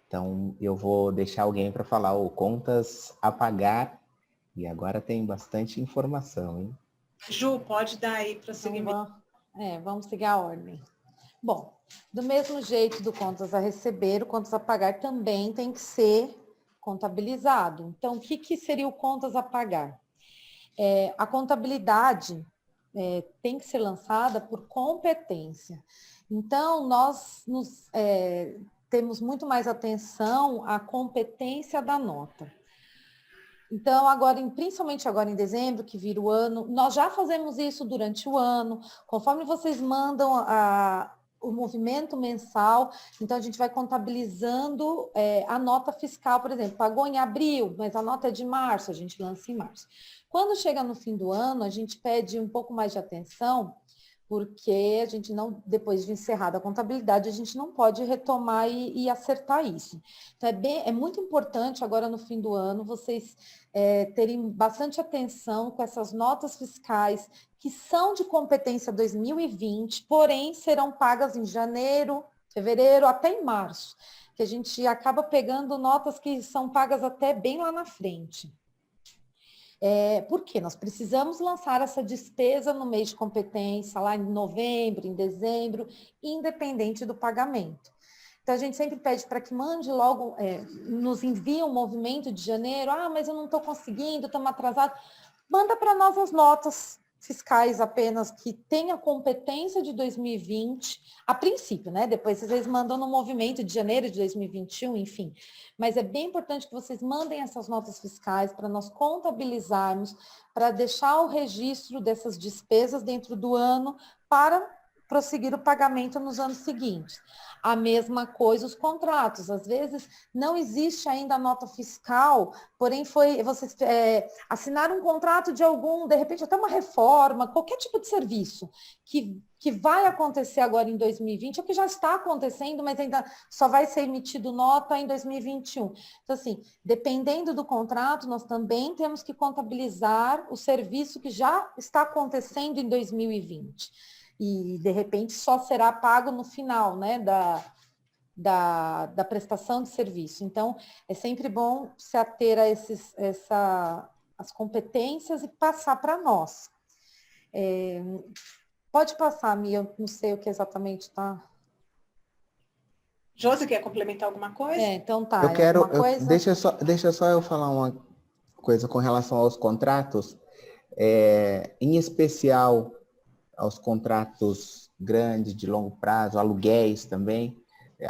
Então, eu vou deixar alguém para falar contas a pagar, e agora tem bastante informação, hein? Ju, pode dar aí prosseguimento. Vamos seguir a ordem. Bom, do mesmo jeito do contas a receber, o contas a pagar também tem que ser contabilizado. Então, o que seria o contas a pagar? A contabilidade tem que ser lançada por competência. Então, nós temos muito mais atenção à competência da nota. Então, principalmente agora em dezembro, que vira o ano, nós já fazemos isso durante o ano, conforme vocês mandam o movimento mensal, então a gente vai contabilizando a nota fiscal, por exemplo, pagou em abril, mas a nota é de março, a gente lança em março. Quando chega no fim do ano, a gente pede um pouco mais de atenção, porque a gente não, depois de encerrada a contabilidade, a gente não pode retomar e acertar isso. Então, é muito importante agora no fim do ano vocês terem bastante atenção com essas notas fiscais que são de competência 2020, porém serão pagas em janeiro, fevereiro, até em março, que a gente acaba pegando notas que são pagas até bem lá na frente. Porque nós precisamos lançar essa despesa no mês de competência, lá em novembro, em dezembro, independente do pagamento. Então, a gente sempre pede para que mande logo, nos envie um movimento de janeiro, mas eu não estou conseguindo, estamos atrasados. Manda para nós as notas fiscais apenas que tenha competência de 2020, a princípio, né? Depois vocês mandam no movimento de janeiro de 2021, enfim. Mas é bem importante que vocês mandem essas notas fiscais para nós contabilizarmos, para deixar o registro dessas despesas dentro do ano para prosseguir o pagamento nos anos seguintes. A mesma coisa os contratos. Às vezes não existe ainda a nota fiscal, porém vocês assinaram um contrato de de repente até uma reforma, qualquer tipo de serviço que vai acontecer agora em 2020, ou que já está acontecendo, mas ainda só vai ser emitido nota em 2021. Então, assim, dependendo do contrato, nós também temos que contabilizar o serviço que já está acontecendo em 2020. E, de repente, só será pago no final, né, da prestação de serviço. Então, é sempre bom se ater a as competências e passar para nós. Pode passar, Mia, eu não sei o que exatamente está. Josi, quer complementar alguma coisa? Então tá. Eu quero, deixa só eu falar uma coisa com relação aos contratos, em especial aos contratos grandes, de longo prazo, aluguéis também.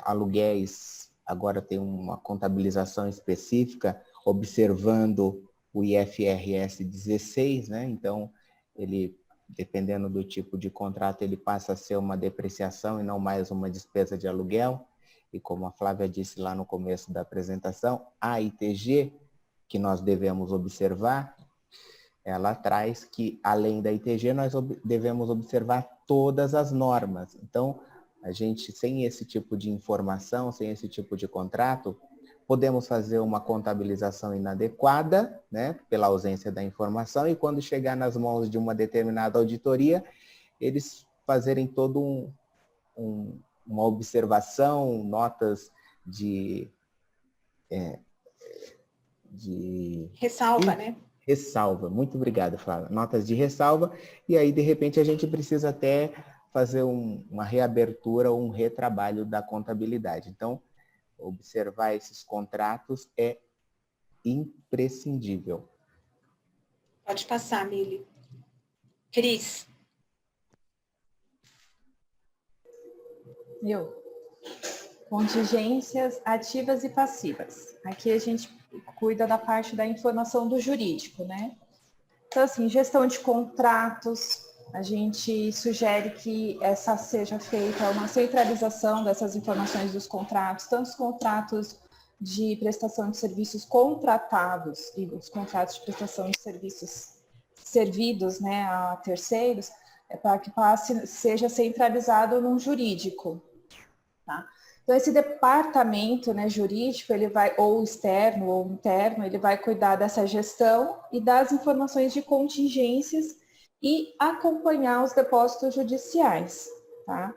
Aluguéis agora tem uma contabilização específica, observando o IFRS 16, né? Então, ele, dependendo do tipo de contrato, ele passa a ser uma depreciação e não mais uma despesa de aluguel. E como a Flávia disse lá no começo da apresentação, a ITG, que nós devemos observar, ela traz que, além da ITG, nós devemos observar todas as normas. Então, a gente, sem esse tipo de informação, sem esse tipo de contrato, podemos fazer uma contabilização inadequada, né, pela ausência da informação, e quando chegar nas mãos de uma determinada auditoria, eles fazerem todo uma observação, notas de Ressalva, né? Ressalva, muito obrigado, Flávia. Notas de ressalva, e aí, de repente, a gente precisa até fazer uma reabertura ou um retrabalho da contabilidade. Então, observar esses contratos é imprescindível. Pode passar, Mili. Cris. Contingências ativas e passivas. Aqui a gente cuida da parte da informação do jurídico, né? Então, assim, gestão de contratos, a gente sugere que essa seja feita uma centralização dessas informações dos contratos, tanto os contratos de prestação de serviços contratados e os contratos de prestação de serviços servidos, né, a terceiros, para que seja centralizado num jurídico, tá? Então, esse departamento, né, jurídico, ele vai, ou externo ou interno, ele vai cuidar dessa gestão e das informações de contingências e acompanhar os depósitos judiciais, tá?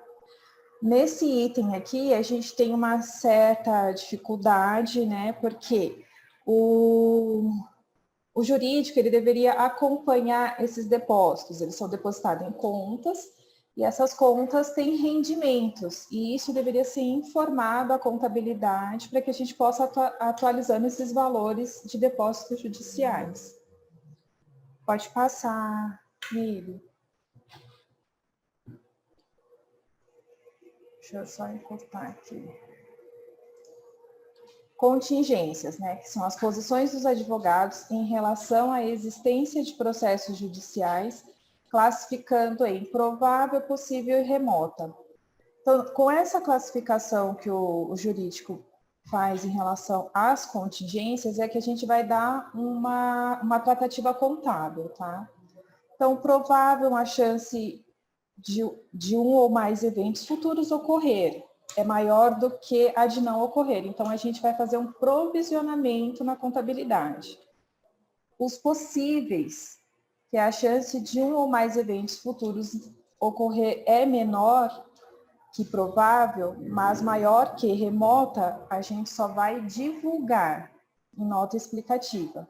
Nesse item aqui, a gente tem uma certa dificuldade, né, porque o jurídico, ele deveria acompanhar esses depósitos, eles são depositados em contas, e essas contas têm rendimentos, e isso deveria ser informado à contabilidade para que a gente possa atualizando esses valores de depósitos judiciais. Pode passar, Mili. Deixa eu só encurtar aqui. Contingências, né, que são as posições dos advogados em relação à existência de processos judiciais, classificando em provável, possível e remota. Então, com essa classificação que o jurídico faz em relação às contingências, é que a gente vai dar uma tratativa contábil, tá? Então, provável, a chance de um ou mais eventos futuros ocorrer é maior do que a de não ocorrer. Então, a gente vai fazer um provisionamento na contabilidade. Os possíveis, que a chance de um ou mais eventos futuros ocorrer é menor que provável, mas maior que remota, a gente só vai divulgar em nota explicativa.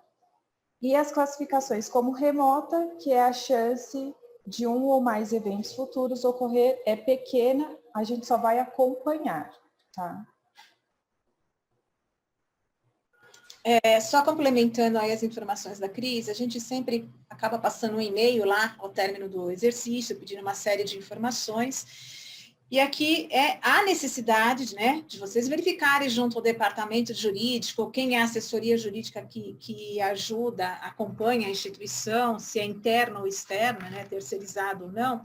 E as classificações como remota, que é a chance de um ou mais eventos futuros ocorrer é pequena, a gente só vai acompanhar, tá? Só complementando aí as informações da Cris, a gente sempre acaba passando um e-mail lá ao término do exercício, pedindo uma série de informações. E aqui a necessidade, né, de vocês verificarem junto ao departamento jurídico, quem é a assessoria jurídica que ajuda, acompanha a instituição, se é interno ou externo, né, terceirizado ou não,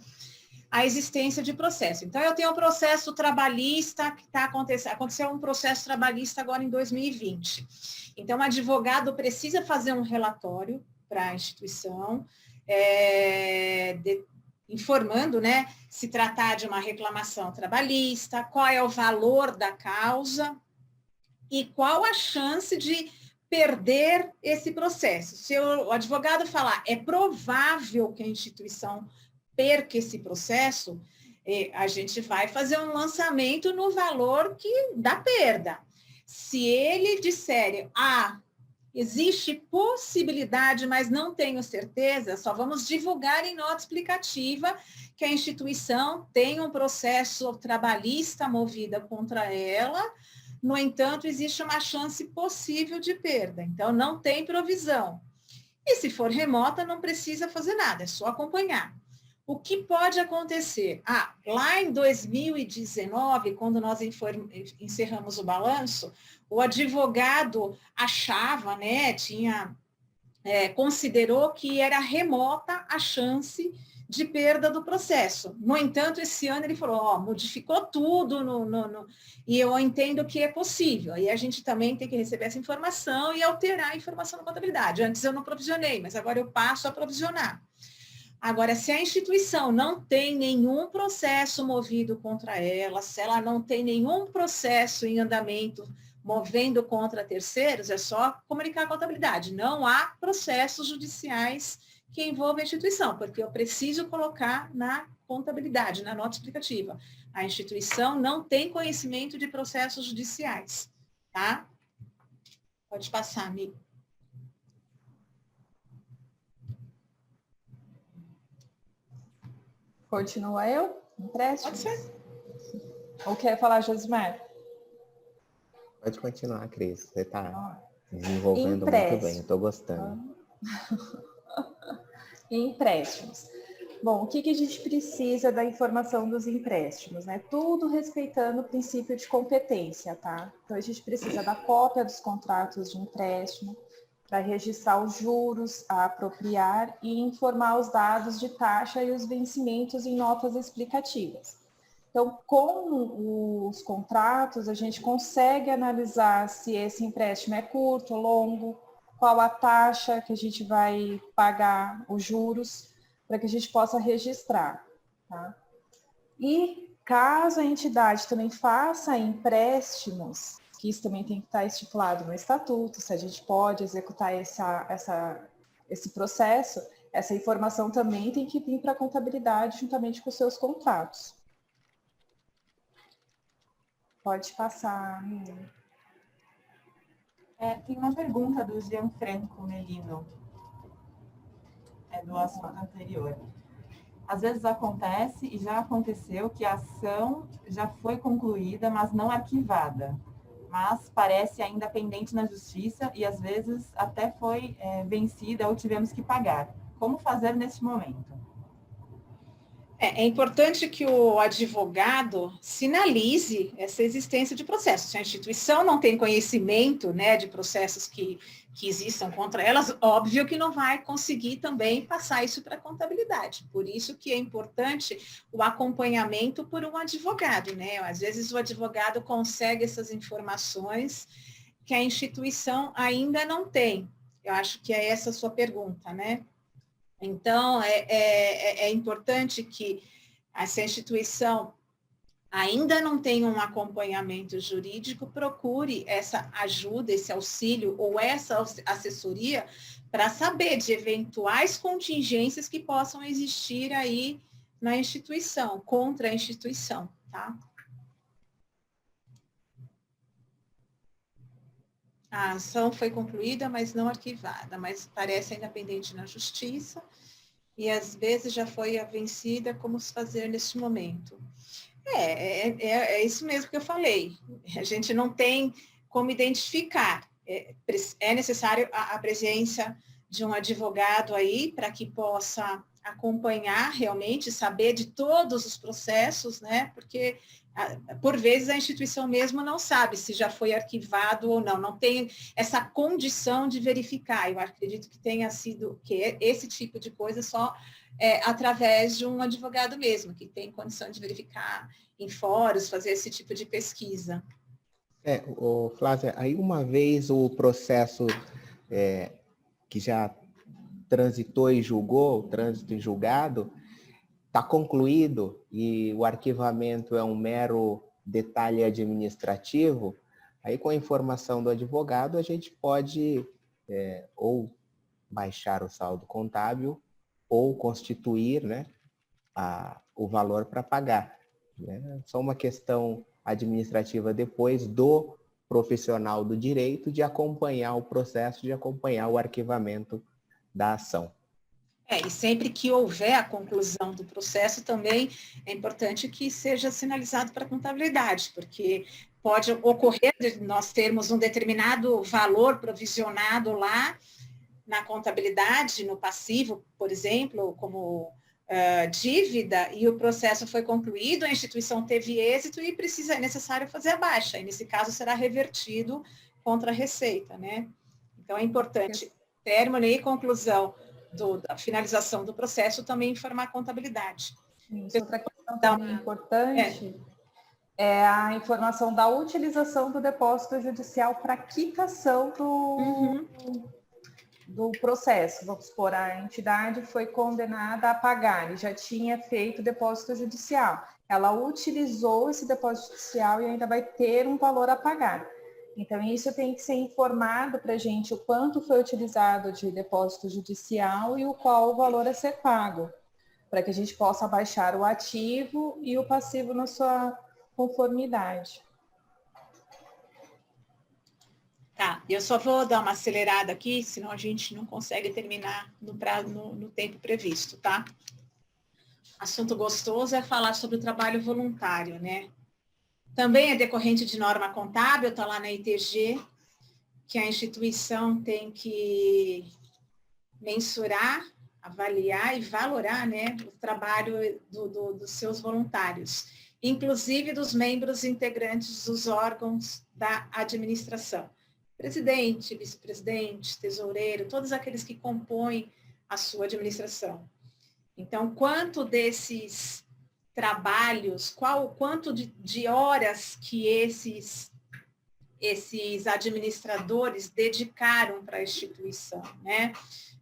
a existência de processo. Então, eu tenho um processo trabalhista que está acontecendo, aconteceu um processo trabalhista agora em 2020. Então, o advogado precisa fazer um relatório para a instituição, informando, né, se tratar de uma reclamação trabalhista, qual é o valor da causa e qual a chance de perder esse processo. Se o advogado falar, é provável que a instituição perca esse processo, a gente vai fazer um lançamento no valor da perda. Se ele disser, existe possibilidade, mas não tenho certeza, só vamos divulgar em nota explicativa que a instituição tem um processo trabalhista movida contra ela, no entanto, existe uma chance possível de perda, então não tem provisão. E se for remota, não precisa fazer nada, é só acompanhar. O que pode acontecer? Lá em 2019, quando nós encerramos o balanço, o advogado achava, né, tinha considerou que era remota a chance de perda do processo. No entanto, esse ano ele falou, modificou tudo, e eu entendo que é possível. E a gente também tem que receber essa informação e alterar a informação na contabilidade. Antes eu não provisionei, mas agora eu passo a provisionar. Agora, se a instituição não tem nenhum processo movido contra ela, se ela não tem nenhum processo em andamento movendo contra terceiros, é só comunicar a contabilidade. Não há processos judiciais que envolvam a instituição, porque eu preciso colocar na contabilidade, na nota explicativa. A instituição não tem conhecimento de processos judiciais, tá? Pode passar, amigo. Continua eu? Empréstimo? Pode ser. Ou quer falar, Josimar? Pode continuar, Cris. Você está desenvolvendo muito bem, eu estou gostando. Empréstimos. Bom, o que a gente precisa da informação dos empréstimos, né? Tudo respeitando o princípio de competência, tá? Então, a gente precisa da cópia dos contratos de empréstimo para registrar os juros a apropriar e informar os dados de taxa e os vencimentos em notas explicativas. Então, com os contratos, a gente consegue analisar se esse empréstimo é curto ou longo, qual a taxa que a gente vai pagar, os juros, para que a gente possa registrar. Tá? E caso a entidade também faça empréstimos, que isso também tem que estar estipulado no estatuto, se a gente pode executar esse processo, essa informação também tem que vir para a contabilidade juntamente com os seus contratos. Pode passar, menina. Tem uma pergunta do Gianfranco Melino, do assunto anterior. Às vezes acontece, e já aconteceu, que a ação já foi concluída, mas não arquivada, mas parece ainda pendente na justiça e às vezes até foi vencida ou tivemos que pagar. Como fazer nesse momento? É importante que o advogado sinalize essa existência de processos. Se a instituição não tem conhecimento, né, de processos que existam contra elas, óbvio que não vai conseguir também passar isso para a contabilidade. Por isso que é importante o acompanhamento por um advogado, né? Às vezes o advogado consegue essas informações que a instituição ainda não tem. Eu acho que é essa a sua pergunta, né? Então, é importante que essa instituição ainda não tem um acompanhamento jurídico, procure essa ajuda, esse auxílio ou essa assessoria para saber de eventuais contingências que possam existir aí na instituição, contra a instituição, tá? A ação foi concluída, mas não arquivada, mas parece ainda pendente na justiça e às vezes já foi vencida, como se fazer neste momento. É isso mesmo que eu falei, a gente não tem como identificar, é necessário a presença de um advogado aí para que possa acompanhar realmente, saber de todos os processos, né, porque por vezes a instituição mesmo não sabe se já foi arquivado ou não tem essa condição de verificar. Eu acredito que tenha sido que esse tipo de coisa só através de um advogado mesmo, que tem condição de verificar em fóruns, fazer esse tipo de pesquisa. Flávia, aí uma vez o processo que já transitou e julgou, o trânsito em julgado, está concluído e o arquivamento é um mero detalhe administrativo, aí com a informação do advogado a gente pode ou baixar o saldo contábil ou constituir, né, o valor para pagar. Né? Só uma questão administrativa depois do profissional do direito de acompanhar o processo, de acompanhar o arquivamento da ação. E sempre que houver a conclusão do processo também é importante que seja sinalizado para a contabilidade, porque pode ocorrer de nós termos um determinado valor provisionado lá na contabilidade, no passivo, por exemplo, como dívida, e o processo foi concluído, a instituição teve êxito e é necessário fazer a baixa, e nesse caso será revertido contra a receita, né? Então é importante término e conclusão da finalização do processo, também informar a contabilidade. Isso, outra questão também importante é a informação da utilização do depósito judicial para quitação do processo. Vamos supor, a entidade foi condenada a pagar e já tinha feito depósito judicial. Ela utilizou esse depósito judicial e ainda vai ter um valor a pagar. Então, isso tem que ser informado para a gente o quanto foi utilizado de depósito judicial e qual o valor a ser pago, para que a gente possa baixar o ativo e o passivo na sua conformidade. Tá, eu só vou dar uma acelerada aqui, senão a gente não consegue terminar no tempo previsto, tá? Assunto gostoso é falar sobre o trabalho voluntário, né? Também é decorrente de norma contábil, está lá na ITG, que a instituição tem que mensurar, avaliar e valorar, né, o trabalho dos seus voluntários, inclusive dos membros integrantes dos órgãos da administração. Presidente, vice-presidente, tesoureiro, todos aqueles que compõem a sua administração. Então, quanto desses trabalhos, quanto de horas que esses administradores dedicaram para a instituição, né,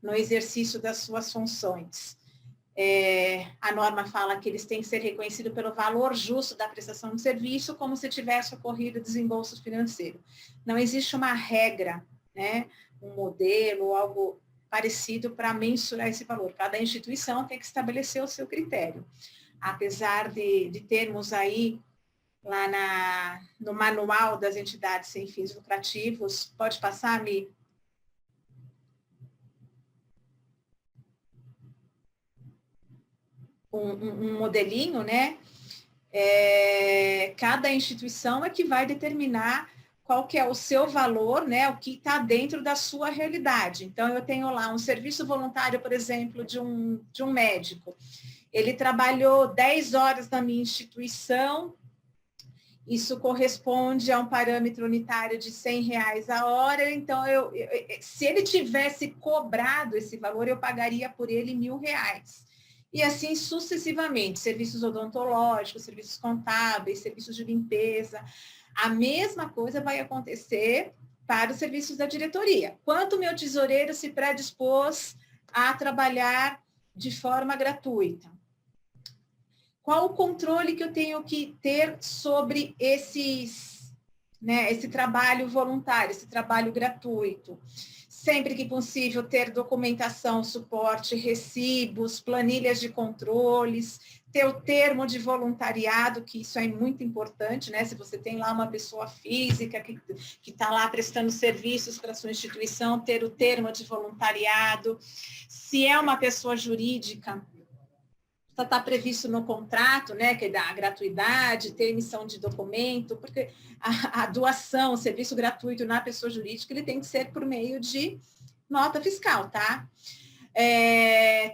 no exercício das suas funções. A norma fala que eles têm que ser reconhecidos pelo valor justo da prestação de serviço, como se tivesse ocorrido desembolso financeiro. Não existe uma regra, né, um modelo, algo parecido para mensurar esse valor. Cada instituição tem que estabelecer o seu critério. Apesar de termos aí, lá no manual das entidades sem fins lucrativos, pode passar, Mi? Um modelinho, né? Cada instituição é que vai determinar qual que é o seu valor, né? O que está dentro da sua realidade. Então, eu tenho lá um serviço voluntário, por exemplo, de um médico. Ele trabalhou 10 horas na minha instituição, isso corresponde a um parâmetro unitário de R$100 a hora, então, se ele tivesse cobrado esse valor, eu pagaria por ele R$1.000. E assim sucessivamente, serviços odontológicos, serviços contábeis, serviços de limpeza. A mesma coisa vai acontecer para os serviços da diretoria. Quanto meu tesoureiro se predispôs a trabalhar de forma gratuita? Qual o controle que eu tenho que ter sobre esse trabalho voluntário, esse trabalho gratuito? Sempre que possível, ter documentação, suporte, recibos, planilhas de controles, ter o termo de voluntariado, que isso é muito importante, né? Se você tem lá uma pessoa física que está lá prestando serviços para a sua instituição, ter o termo de voluntariado. Se é uma pessoa jurídica, está previsto no contrato, né, que dá a gratuidade, ter emissão de documento, porque a doação, o serviço gratuito na pessoa jurídica, ele tem que ser por meio de nota fiscal, tá?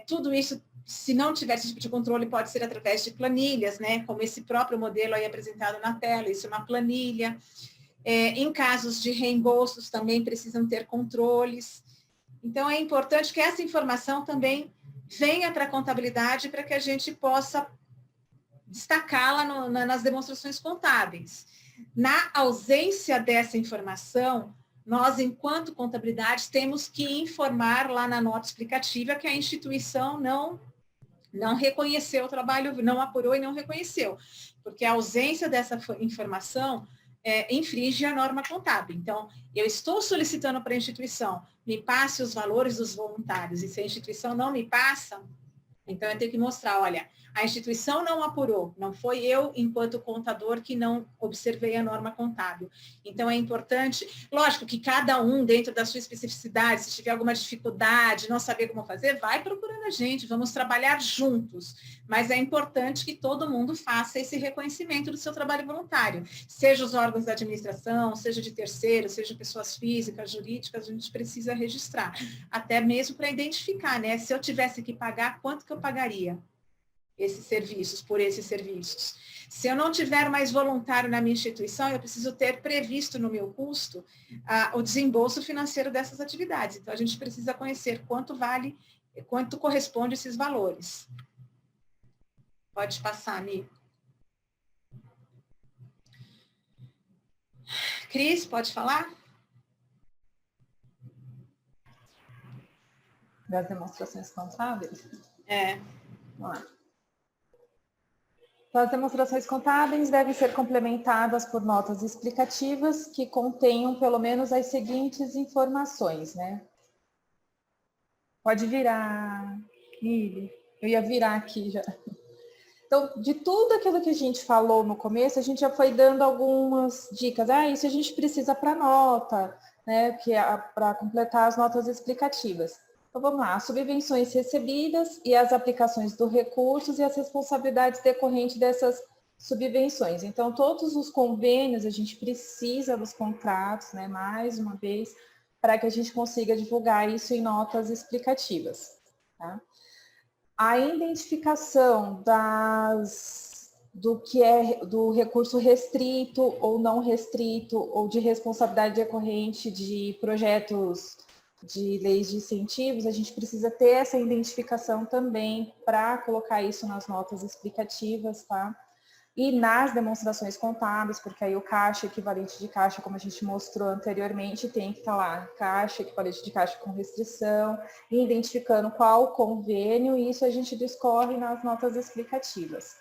Tudo isso, se não tiver esse tipo de controle, pode ser através de planilhas, né, como esse próprio modelo aí apresentado na tela, isso é uma planilha. Em casos de reembolsos, também precisam ter controles. Então, é importante que essa informação também venha para a contabilidade para que a gente possa destacá-la nas demonstrações contábeis. Na ausência dessa informação, nós, enquanto contabilidade, temos que informar lá na nota explicativa que a instituição não reconheceu o trabalho, não apurou e não reconheceu, porque a ausência dessa informação infringe a norma contábil. Então, eu estou solicitando para a instituição, me passe os valores dos voluntários, e se a instituição não me passa, então eu tenho que mostrar, olha, a instituição não apurou, não foi eu, enquanto contador, que não observei a norma contábil. Então, é importante, lógico que cada um, dentro da sua especificidade, se tiver alguma dificuldade, não saber como fazer, vai procurando a gente, vamos trabalhar juntos. Mas é importante que todo mundo faça esse reconhecimento do seu trabalho voluntário. Seja os órgãos da administração, seja de terceiros, seja pessoas físicas, jurídicas, a gente precisa registrar. Até mesmo para identificar, né? Se eu tivesse que pagar, quanto que eu pagaria? esses serviços, por esses serviços. Se eu não tiver mais voluntário na minha instituição, eu preciso ter previsto no meu custo o desembolso financeiro dessas atividades. Então, a gente precisa conhecer quanto vale, quanto corresponde esses valores. Pode passar, amigo. Cris, pode falar? Das demonstrações contábeis? É. Vamos lá. Então, as demonstrações contábeis devem ser complementadas por notas explicativas que contenham pelo menos as seguintes informações, né? Pode virar, Mili. Eu ia virar aqui já. Então, de tudo aquilo que a gente falou no começo, a gente já foi dando algumas dicas. Isso a gente precisa para nota, né? Que é para completar as notas explicativas. Então, vamos lá. As subvenções recebidas e as aplicações dos recursos e as responsabilidades decorrentes dessas subvenções. Então, todos os convênios, a gente precisa dos contratos, né? Mais uma vez, para que a gente consiga divulgar isso em notas explicativas, tá? A identificação do que é do recurso restrito ou não restrito, ou de responsabilidade decorrente de projetos de leis de incentivos, a gente precisa ter essa identificação também para colocar isso nas notas explicativas, tá? E nas demonstrações contábeis, porque aí o caixa, equivalente de caixa, como a gente mostrou anteriormente, tem que estar lá, caixa, equivalente de caixa com restrição, identificando qual convênio, e isso a gente discorre nas notas explicativas,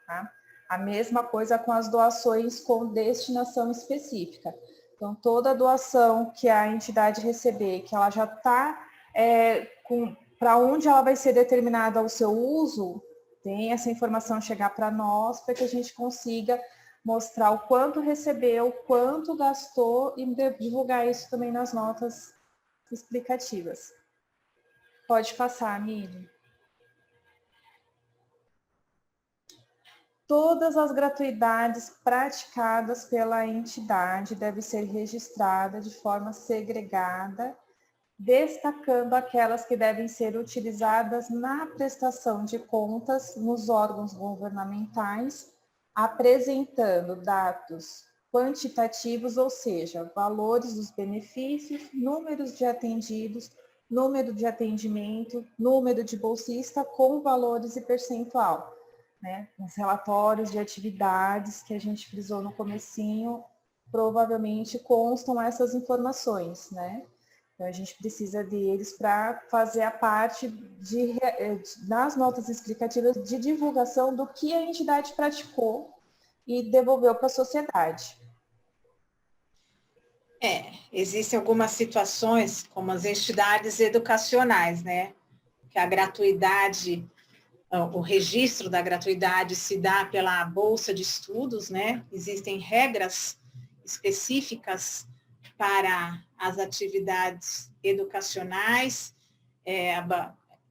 tá? A mesma coisa com as doações com destinação específica. Então, toda doação que a entidade receber, que ela já está para onde ela vai ser determinada o seu uso, tem essa informação chegar para nós, para que a gente consiga mostrar o quanto recebeu, quanto gastou e divulgar isso também nas notas explicativas. Pode passar, Miri. Todas as gratuidades praticadas pela entidade devem ser registradas de forma segregada, destacando aquelas que devem ser utilizadas na prestação de contas nos órgãos governamentais, apresentando dados quantitativos, ou seja, valores dos benefícios, números de atendidos, número de atendimento, número de bolsista com valores e percentual, né? Os relatórios de atividades que a gente frisou no comecinho, provavelmente constam essas informações, né? Então, a gente precisa deles para fazer a parte nas notas explicativas de divulgação do que a entidade praticou e devolveu para a sociedade. Existem algumas situações, como as entidades educacionais, né? Que a gratuidade, o registro da gratuidade se dá pela bolsa de estudos, né? Existem regras específicas para as atividades educacionais,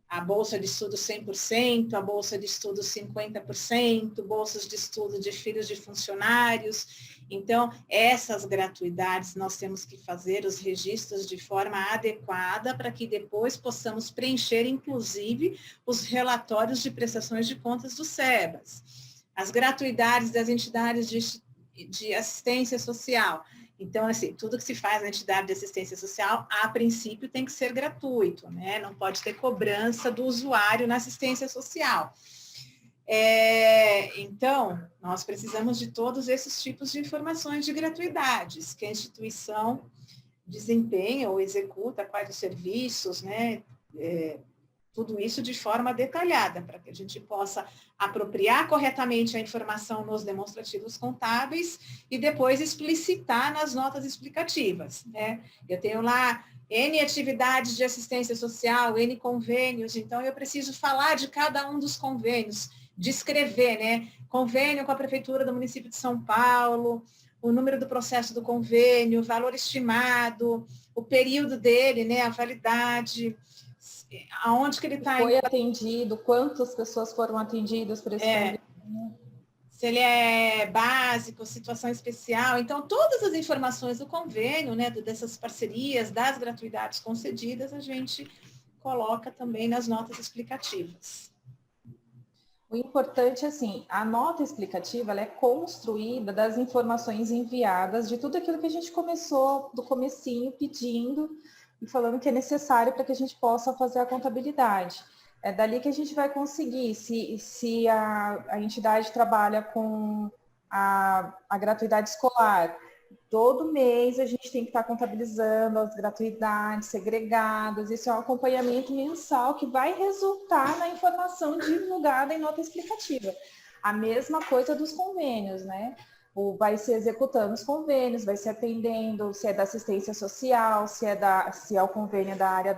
a bolsa de estudo 100%, a bolsa de estudo 50%, bolsas de estudo de filhos de funcionários. Então, essas gratuidades nós temos que fazer os registros de forma adequada para que depois possamos preencher, inclusive, os relatórios de prestações de contas do SEBAS. As gratuidades das entidades de assistência social. Então, assim, tudo que se faz na entidade de assistência social, a princípio, tem que ser gratuito, né? Não pode ter cobrança do usuário na assistência social. Então, nós precisamos de todos esses tipos de informações de gratuidades que a instituição desempenha ou executa, quais os serviços, né? Tudo isso de forma detalhada, para que a gente possa apropriar corretamente a informação nos demonstrativos contábeis e depois explicitar nas notas explicativas, né? Eu tenho lá N atividades de assistência social, N convênios, então eu preciso falar de cada um dos convênios, descrever, né? Convênio com a Prefeitura do município de São Paulo, o número do processo do convênio, o valor estimado, o período dele, né? A validade, aonde que ele está. Foi atendido, quantas pessoas foram atendidas por esse convênio? Se ele é básico, situação especial. Então, todas as informações do convênio, né, dessas parcerias, das gratuidades concedidas, a gente coloca também nas notas explicativas. O importante, assim, a nota explicativa, ela é construída das informações enviadas, de tudo aquilo que a gente começou do comecinho pedindo e falando que é necessário para que a gente possa fazer a contabilidade. É dali que a gente vai conseguir, se a entidade trabalha com a gratuidade escolar, todo mês a gente tem que estar contabilizando as gratuidades segregadas. Isso é um acompanhamento mensal que vai resultar na informação divulgada em nota explicativa. A mesma coisa dos convênios, né? Vai se executando os convênios, vai se atendendo, se é da assistência social, se é o convênio da área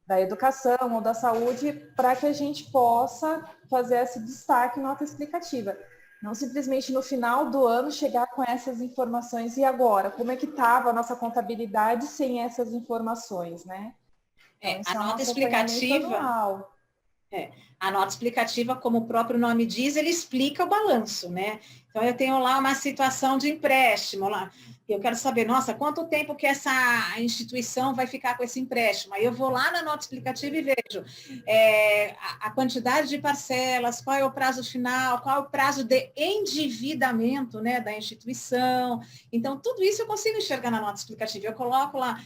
da educação ou da saúde, para que a gente possa fazer esse destaque em nota explicativa. Não simplesmente no final do ano chegar com essas informações. E agora? Como é que estava a nossa contabilidade sem essas informações, né? Então, a nota explicativa, a nota explicativa, como o próprio nome diz, ele explica o balanço, né? Então, eu tenho lá uma situação de empréstimo lá. Eu quero saber, nossa, quanto tempo que essa instituição vai ficar com esse empréstimo? Aí eu vou lá na nota explicativa e vejo a quantidade de parcelas, qual é o prazo final, qual é o prazo de endividamento, né, da instituição. Então, tudo isso eu consigo enxergar na nota explicativa. Eu coloco lá,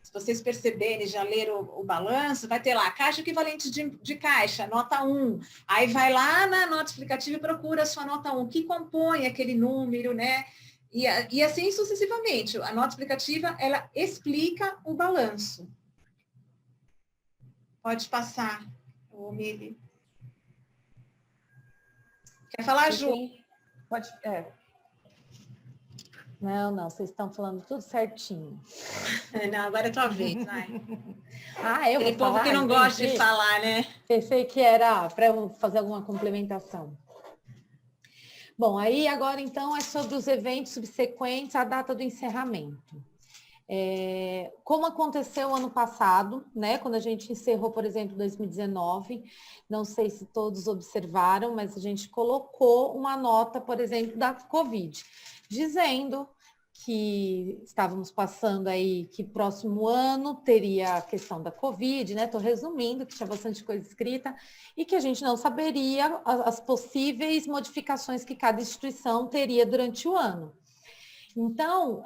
se vocês perceberem, já leram o balanço, vai ter lá, caixa equivalente de caixa, nota 1. Aí vai lá na nota explicativa e procura a sua nota 1, que compõe aquele número, né? E assim sucessivamente. A nota explicativa, ela explica o balanço. Pode passar, Mili. Quer falar, Ju? Pode, Não, vocês estão falando tudo certinho. Não, agora é tua vez, vai. Eu vou falar? Povo que não gosta de falar, né? Pensei que era para eu fazer alguma complementação. Bom, aí agora então é sobre os eventos subsequentes à data do encerramento. Como aconteceu ano passado, né, quando a gente encerrou, por exemplo, 2019, não sei se todos observaram, mas a gente colocou uma nota, por exemplo, da Covid, dizendo que estávamos passando aí, que próximo ano teria a questão da Covid, né? Estou resumindo, que tinha bastante coisa escrita, e que a gente não saberia as possíveis modificações que cada instituição teria durante o ano. Então,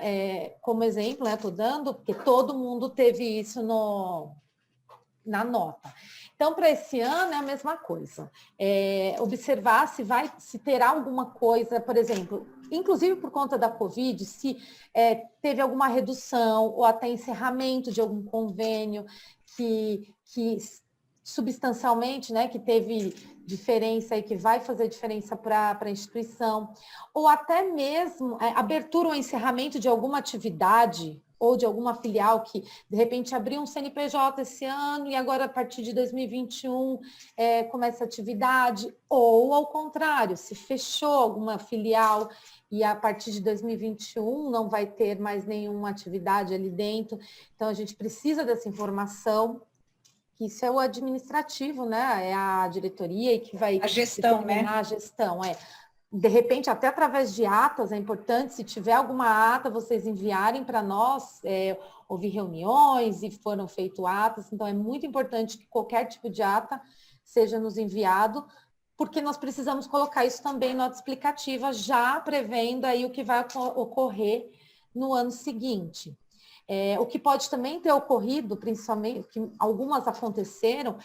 como exemplo, estou dando, porque todo mundo teve isso na nota. Então, para esse ano é a mesma coisa. Observar se terá alguma coisa, por exemplo, inclusive por conta da Covid, se teve alguma redução ou até encerramento de algum convênio que substancialmente, né, que teve diferença e que vai fazer diferença para a instituição, ou até mesmo abertura ou encerramento de alguma atividade ou de alguma filial que, de repente, abriu um CNPJ esse ano e agora, a partir de 2021, começa a atividade, ou, ao contrário, se fechou alguma filial e, a partir de 2021, não vai ter mais nenhuma atividade ali dentro. Então, a gente precisa dessa informação. Isso é o administrativo, né? É a diretoria e que vai... A gestão, né? A gestão, De repente, até através de atas, é importante, se tiver alguma ata, vocês enviarem para nós. Houve reuniões e foram feitas atas, então é muito importante que qualquer tipo de ata seja nos enviado, porque nós precisamos colocar isso também em nota explicativa, já prevendo aí o que vai ocorrer no ano seguinte. O que pode também ter ocorrido, principalmente, que algumas aconteceram,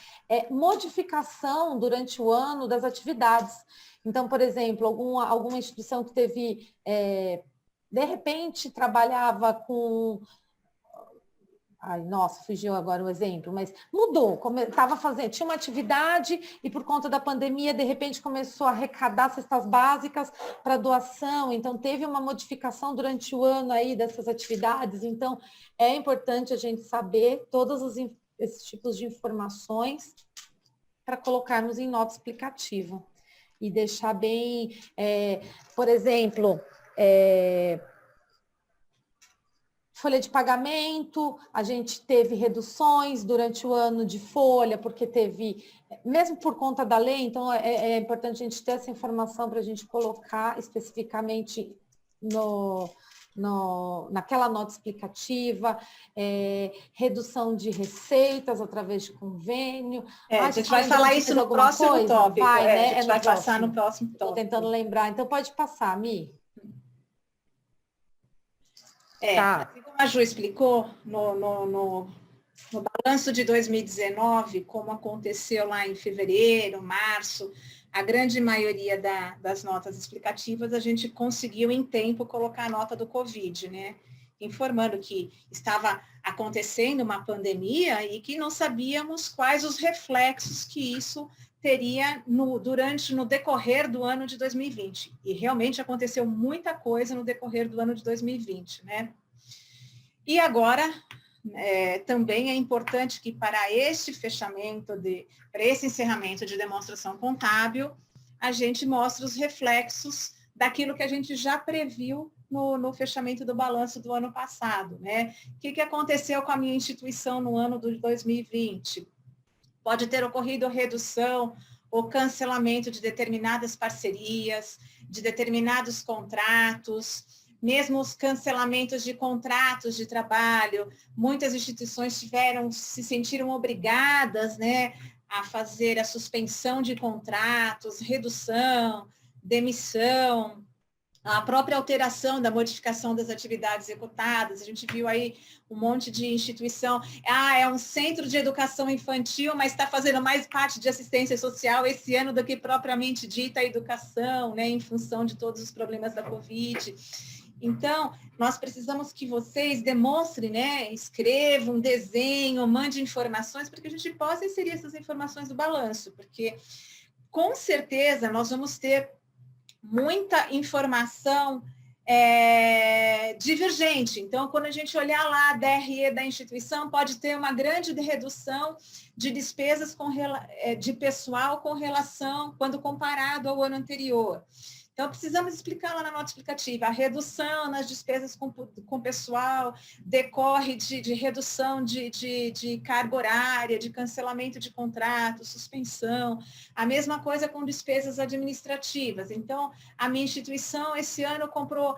modificação durante o ano das atividades. Então, por exemplo, alguma instituição que teve, de repente, trabalhava com... fugiu agora o exemplo, mas mudou, tinha uma atividade e por conta da pandemia, de repente, começou a arrecadar cestas básicas para doação, então teve uma modificação durante o ano aí dessas atividades, então é importante a gente saber todos esses tipos de informações para colocarmos em nota explicativa e deixar bem, por exemplo, folha de pagamento, a gente teve reduções durante o ano de folha, porque teve, mesmo por conta da lei, então é importante a gente ter essa informação para a gente colocar especificamente naquela nota explicativa, redução de receitas através de convênio. A gente vai falar isso no próximo tópico. Vai, né? A gente vai passar no próximo tópico. Estou tentando lembrar. Então, pode passar, Mi. Tá. Assim como a Ju explicou, no balanço de 2019, como aconteceu lá em fevereiro, março, a grande maioria das notas explicativas, a gente conseguiu em tempo colocar a nota do Covid, né? Informando que estava acontecendo uma pandemia e que não sabíamos quais os reflexos que isso teria no decorrer do ano de 2020. E realmente aconteceu muita coisa no decorrer do ano de 2020, né? E agora, também é importante que para este para esse encerramento de demonstração contábil, a gente mostre os reflexos daquilo que a gente já previu no fechamento do balanço do ano passado, né? O que aconteceu com a minha instituição no ano de 2020? Pode ter ocorrido redução ou cancelamento de determinadas parcerias, de determinados contratos, mesmo os cancelamentos de contratos de trabalho. Muitas instituições se sentiram obrigadas, né, a fazer a suspensão de contratos, redução, demissão, a própria alteração da modificação das atividades executadas. A gente viu aí um monte de instituição, é um centro de educação infantil, mas está fazendo mais parte de assistência social esse ano do que propriamente dita a educação, né, em função de todos os problemas da Covid. Então, nós precisamos que vocês demonstrem, né, escrevam, desenhem, mandem informações para que a gente possa inserir essas informações no balanço, porque com certeza nós vamos ter muita informação divergente. Então, quando a gente olhar lá a DRE da instituição, pode ter uma grande redução de despesas de pessoal com relação, quando comparado ao ano anterior. Então, precisamos explicar lá na nota explicativa, a redução nas despesas com pessoal decorre de redução de carga horária, de cancelamento de contrato, suspensão, a mesma coisa com despesas administrativas. Então, a minha instituição, esse ano, comprou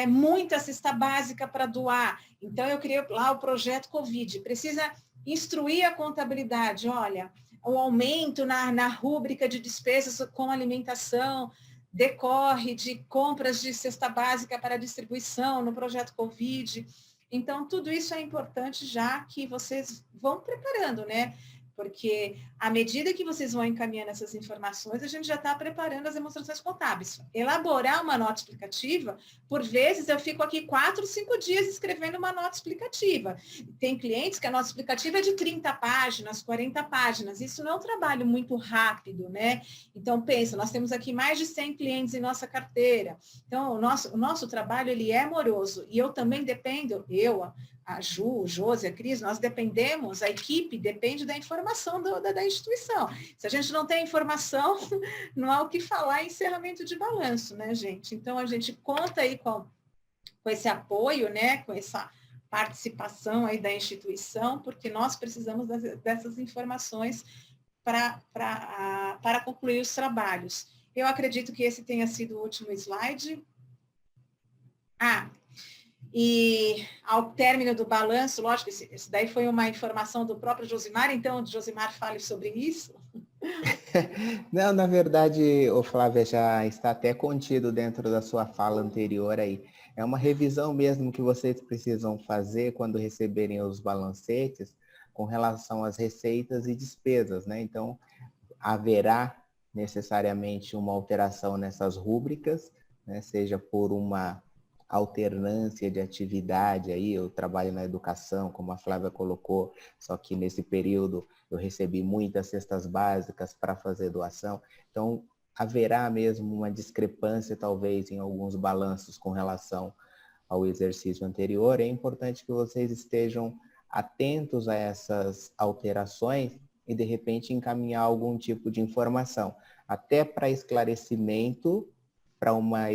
muita cesta básica para doar. Então, eu criei lá o projeto Covid. Precisa instruir a contabilidade, olha, o aumento na rúbrica de despesas com alimentação, decorre de compras de cesta básica para distribuição no projeto Covid. Então, tudo isso é importante já que vocês vão preparando, né? Porque à medida que vocês vão encaminhando essas informações, a gente já está preparando as demonstrações contábeis. Elaborar uma nota explicativa, por vezes eu fico aqui 4, 5 dias escrevendo uma nota explicativa. Tem clientes que a nota explicativa é de 30 páginas, 40 páginas. Isso não é um trabalho muito rápido, né? Então, pensa, nós temos aqui mais de 100 clientes em nossa carteira. Então, o nosso trabalho, ele é moroso. E eu também dependo, a Ju, o Josi, a Cris, nós dependemos, a equipe depende da informação da instituição. Se a gente não tem informação, não há o que falar em encerramento de balanço, né, gente? Então, a gente conta aí com esse apoio, né, com essa participação aí da instituição, porque nós precisamos dessas informações para concluir os trabalhos. Eu acredito que esse tenha sido o último slide. E ao término do balanço, lógico, isso daí foi uma informação do próprio Josimar, então, Josimar, fale sobre isso. Não, na verdade, o Flávia já está até contido dentro da sua fala anterior aí. É uma revisão mesmo que vocês precisam fazer quando receberem os balancetes com relação às receitas e despesas, né? Então, haverá necessariamente uma alteração nessas rúbricas, né? Seja por uma alternância de atividade aí, eu trabalho na educação, como a Flávia colocou, só que nesse período eu recebi muitas cestas básicas para fazer doação, então haverá mesmo uma discrepância talvez em alguns balanços com relação ao exercício anterior. É importante que vocês estejam atentos a essas alterações e de repente encaminhar algum tipo de informação, até para esclarecimento, para uma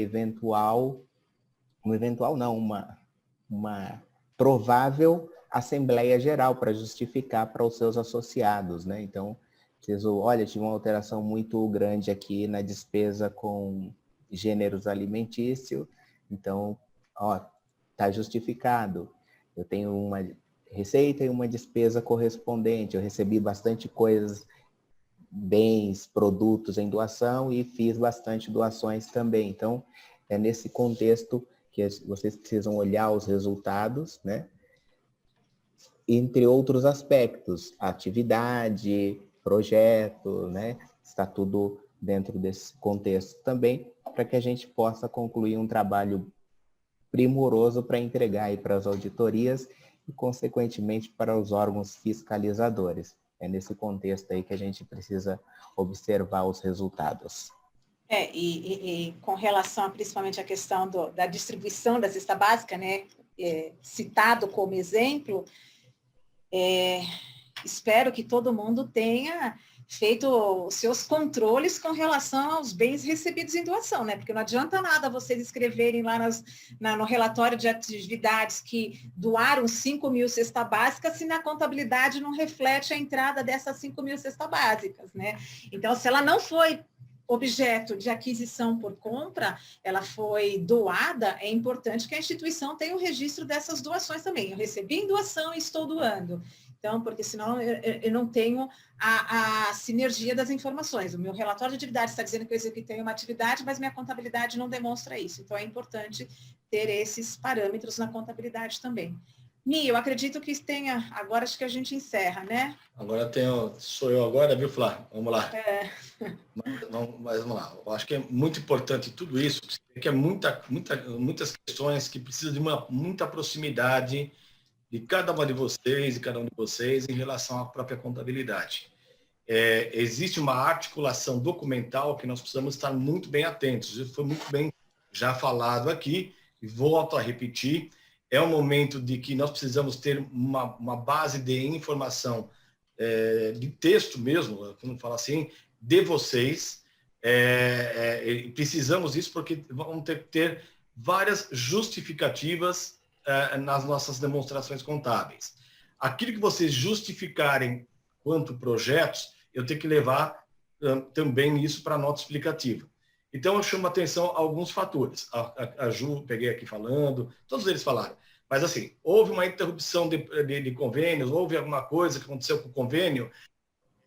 provável Assembleia Geral para justificar para os seus associados, né? Então, olha, tive uma alteração muito grande aqui na despesa com gêneros alimentícios, então, está justificado. Eu tenho uma receita e uma despesa correspondente. Eu recebi bastante coisas, bens, produtos em doação e fiz bastante doações também. Então, é nesse contexto que vocês precisam olhar os resultados, né? Entre outros aspectos, atividade, projeto, né? Está tudo dentro desse contexto também, para que a gente possa concluir um trabalho primoroso para entregar aí para as auditorias e, consequentemente, para os órgãos fiscalizadores. É nesse contexto aí que a gente precisa observar os resultados. E com relação principalmente à questão da distribuição da cesta básica, né, citado como exemplo, espero que todo mundo tenha feito os seus controles com relação aos bens recebidos em doação, né? Porque não adianta nada vocês escreverem lá no relatório de atividades que doaram 5.000 cestas básicas se na contabilidade não reflete a entrada dessas 5.000 cestas básicas, né? Então, se ela não foi objeto de aquisição por compra, ela foi doada, é importante que a instituição tenha o registro dessas doações também. Eu recebi em doação e estou doando. Então, porque senão eu não tenho a sinergia das informações. O meu relatório de atividade está dizendo que eu executei uma atividade, mas minha contabilidade não demonstra isso. Então, é importante ter esses parâmetros na contabilidade também. Mi, eu acredito que tenha... Agora acho que a gente encerra, né? Agora sou eu agora, viu, Flá? Vamos lá. Mas vamos lá. Eu acho que é muito importante tudo isso, porque é muitas questões que precisam de muita proximidade de cada uma de vocês e cada um de vocês em relação à própria contabilidade. Existe uma articulação documental que nós precisamos estar muito bem atentos. Isso foi muito bem já falado aqui, e volto a repetir, é um momento de que nós precisamos ter uma base de informação, de texto mesmo, como fala assim, de vocês. Precisamos disso porque vamos ter que ter várias justificativas nas nossas demonstrações contábeis. Aquilo que vocês justificarem quanto projetos, eu tenho que levar também isso para a nota explicativa. Então, eu chamo a atenção a alguns fatores. A Ju, peguei aqui falando, todos eles falaram. Mas, assim, houve uma interrupção de convênios, houve alguma coisa que aconteceu com o convênio.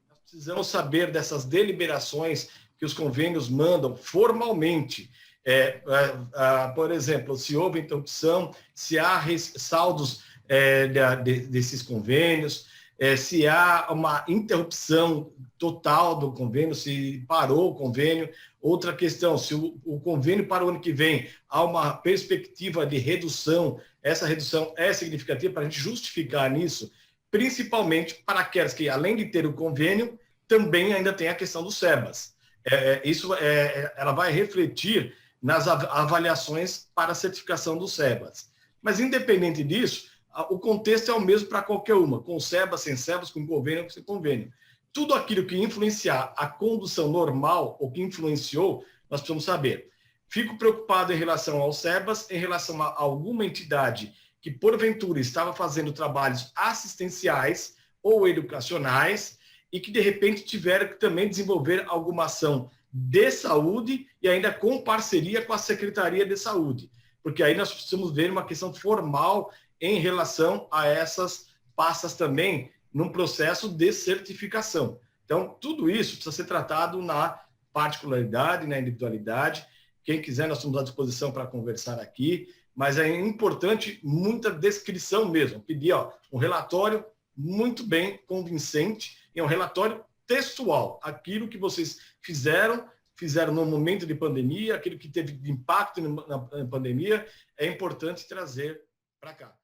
Nós precisamos saber dessas deliberações que os convênios mandam formalmente. Por exemplo, se houve interrupção, se há saldos desses convênios, se há uma interrupção total do convênio, se parou o convênio. Outra questão, se o convênio para o ano que vem há uma perspectiva de redução, essa redução é significativa para a gente justificar nisso, principalmente para aquelas que, além de ter o convênio, também ainda tem a questão dos SEBAS. Ela vai refletir nas avaliações para a certificação dos SEBAS. Mas, independente disso, o contexto é o mesmo para qualquer uma, com SEBAS, sem SEBAS, com convênio ou sem convênio. Tudo aquilo que influenciar a condução normal ou que influenciou, nós precisamos saber. Fico preocupado em relação ao SEBAS, em relação a alguma entidade que, porventura, estava fazendo trabalhos assistenciais ou educacionais e que, de repente, tiveram que também desenvolver alguma ação de saúde e ainda com parceria com a Secretaria de Saúde. Porque aí nós precisamos ver uma questão formal em relação a essas pastas também num processo de certificação. Então, tudo isso precisa ser tratado na particularidade, na individualidade. Quem quiser, nós estamos à disposição para conversar aqui, mas é importante muita descrição mesmo. Pedir um relatório muito bem convincente e um relatório textual. Aquilo que vocês fizeram no momento de pandemia, aquilo que teve impacto na pandemia, é importante trazer para cá.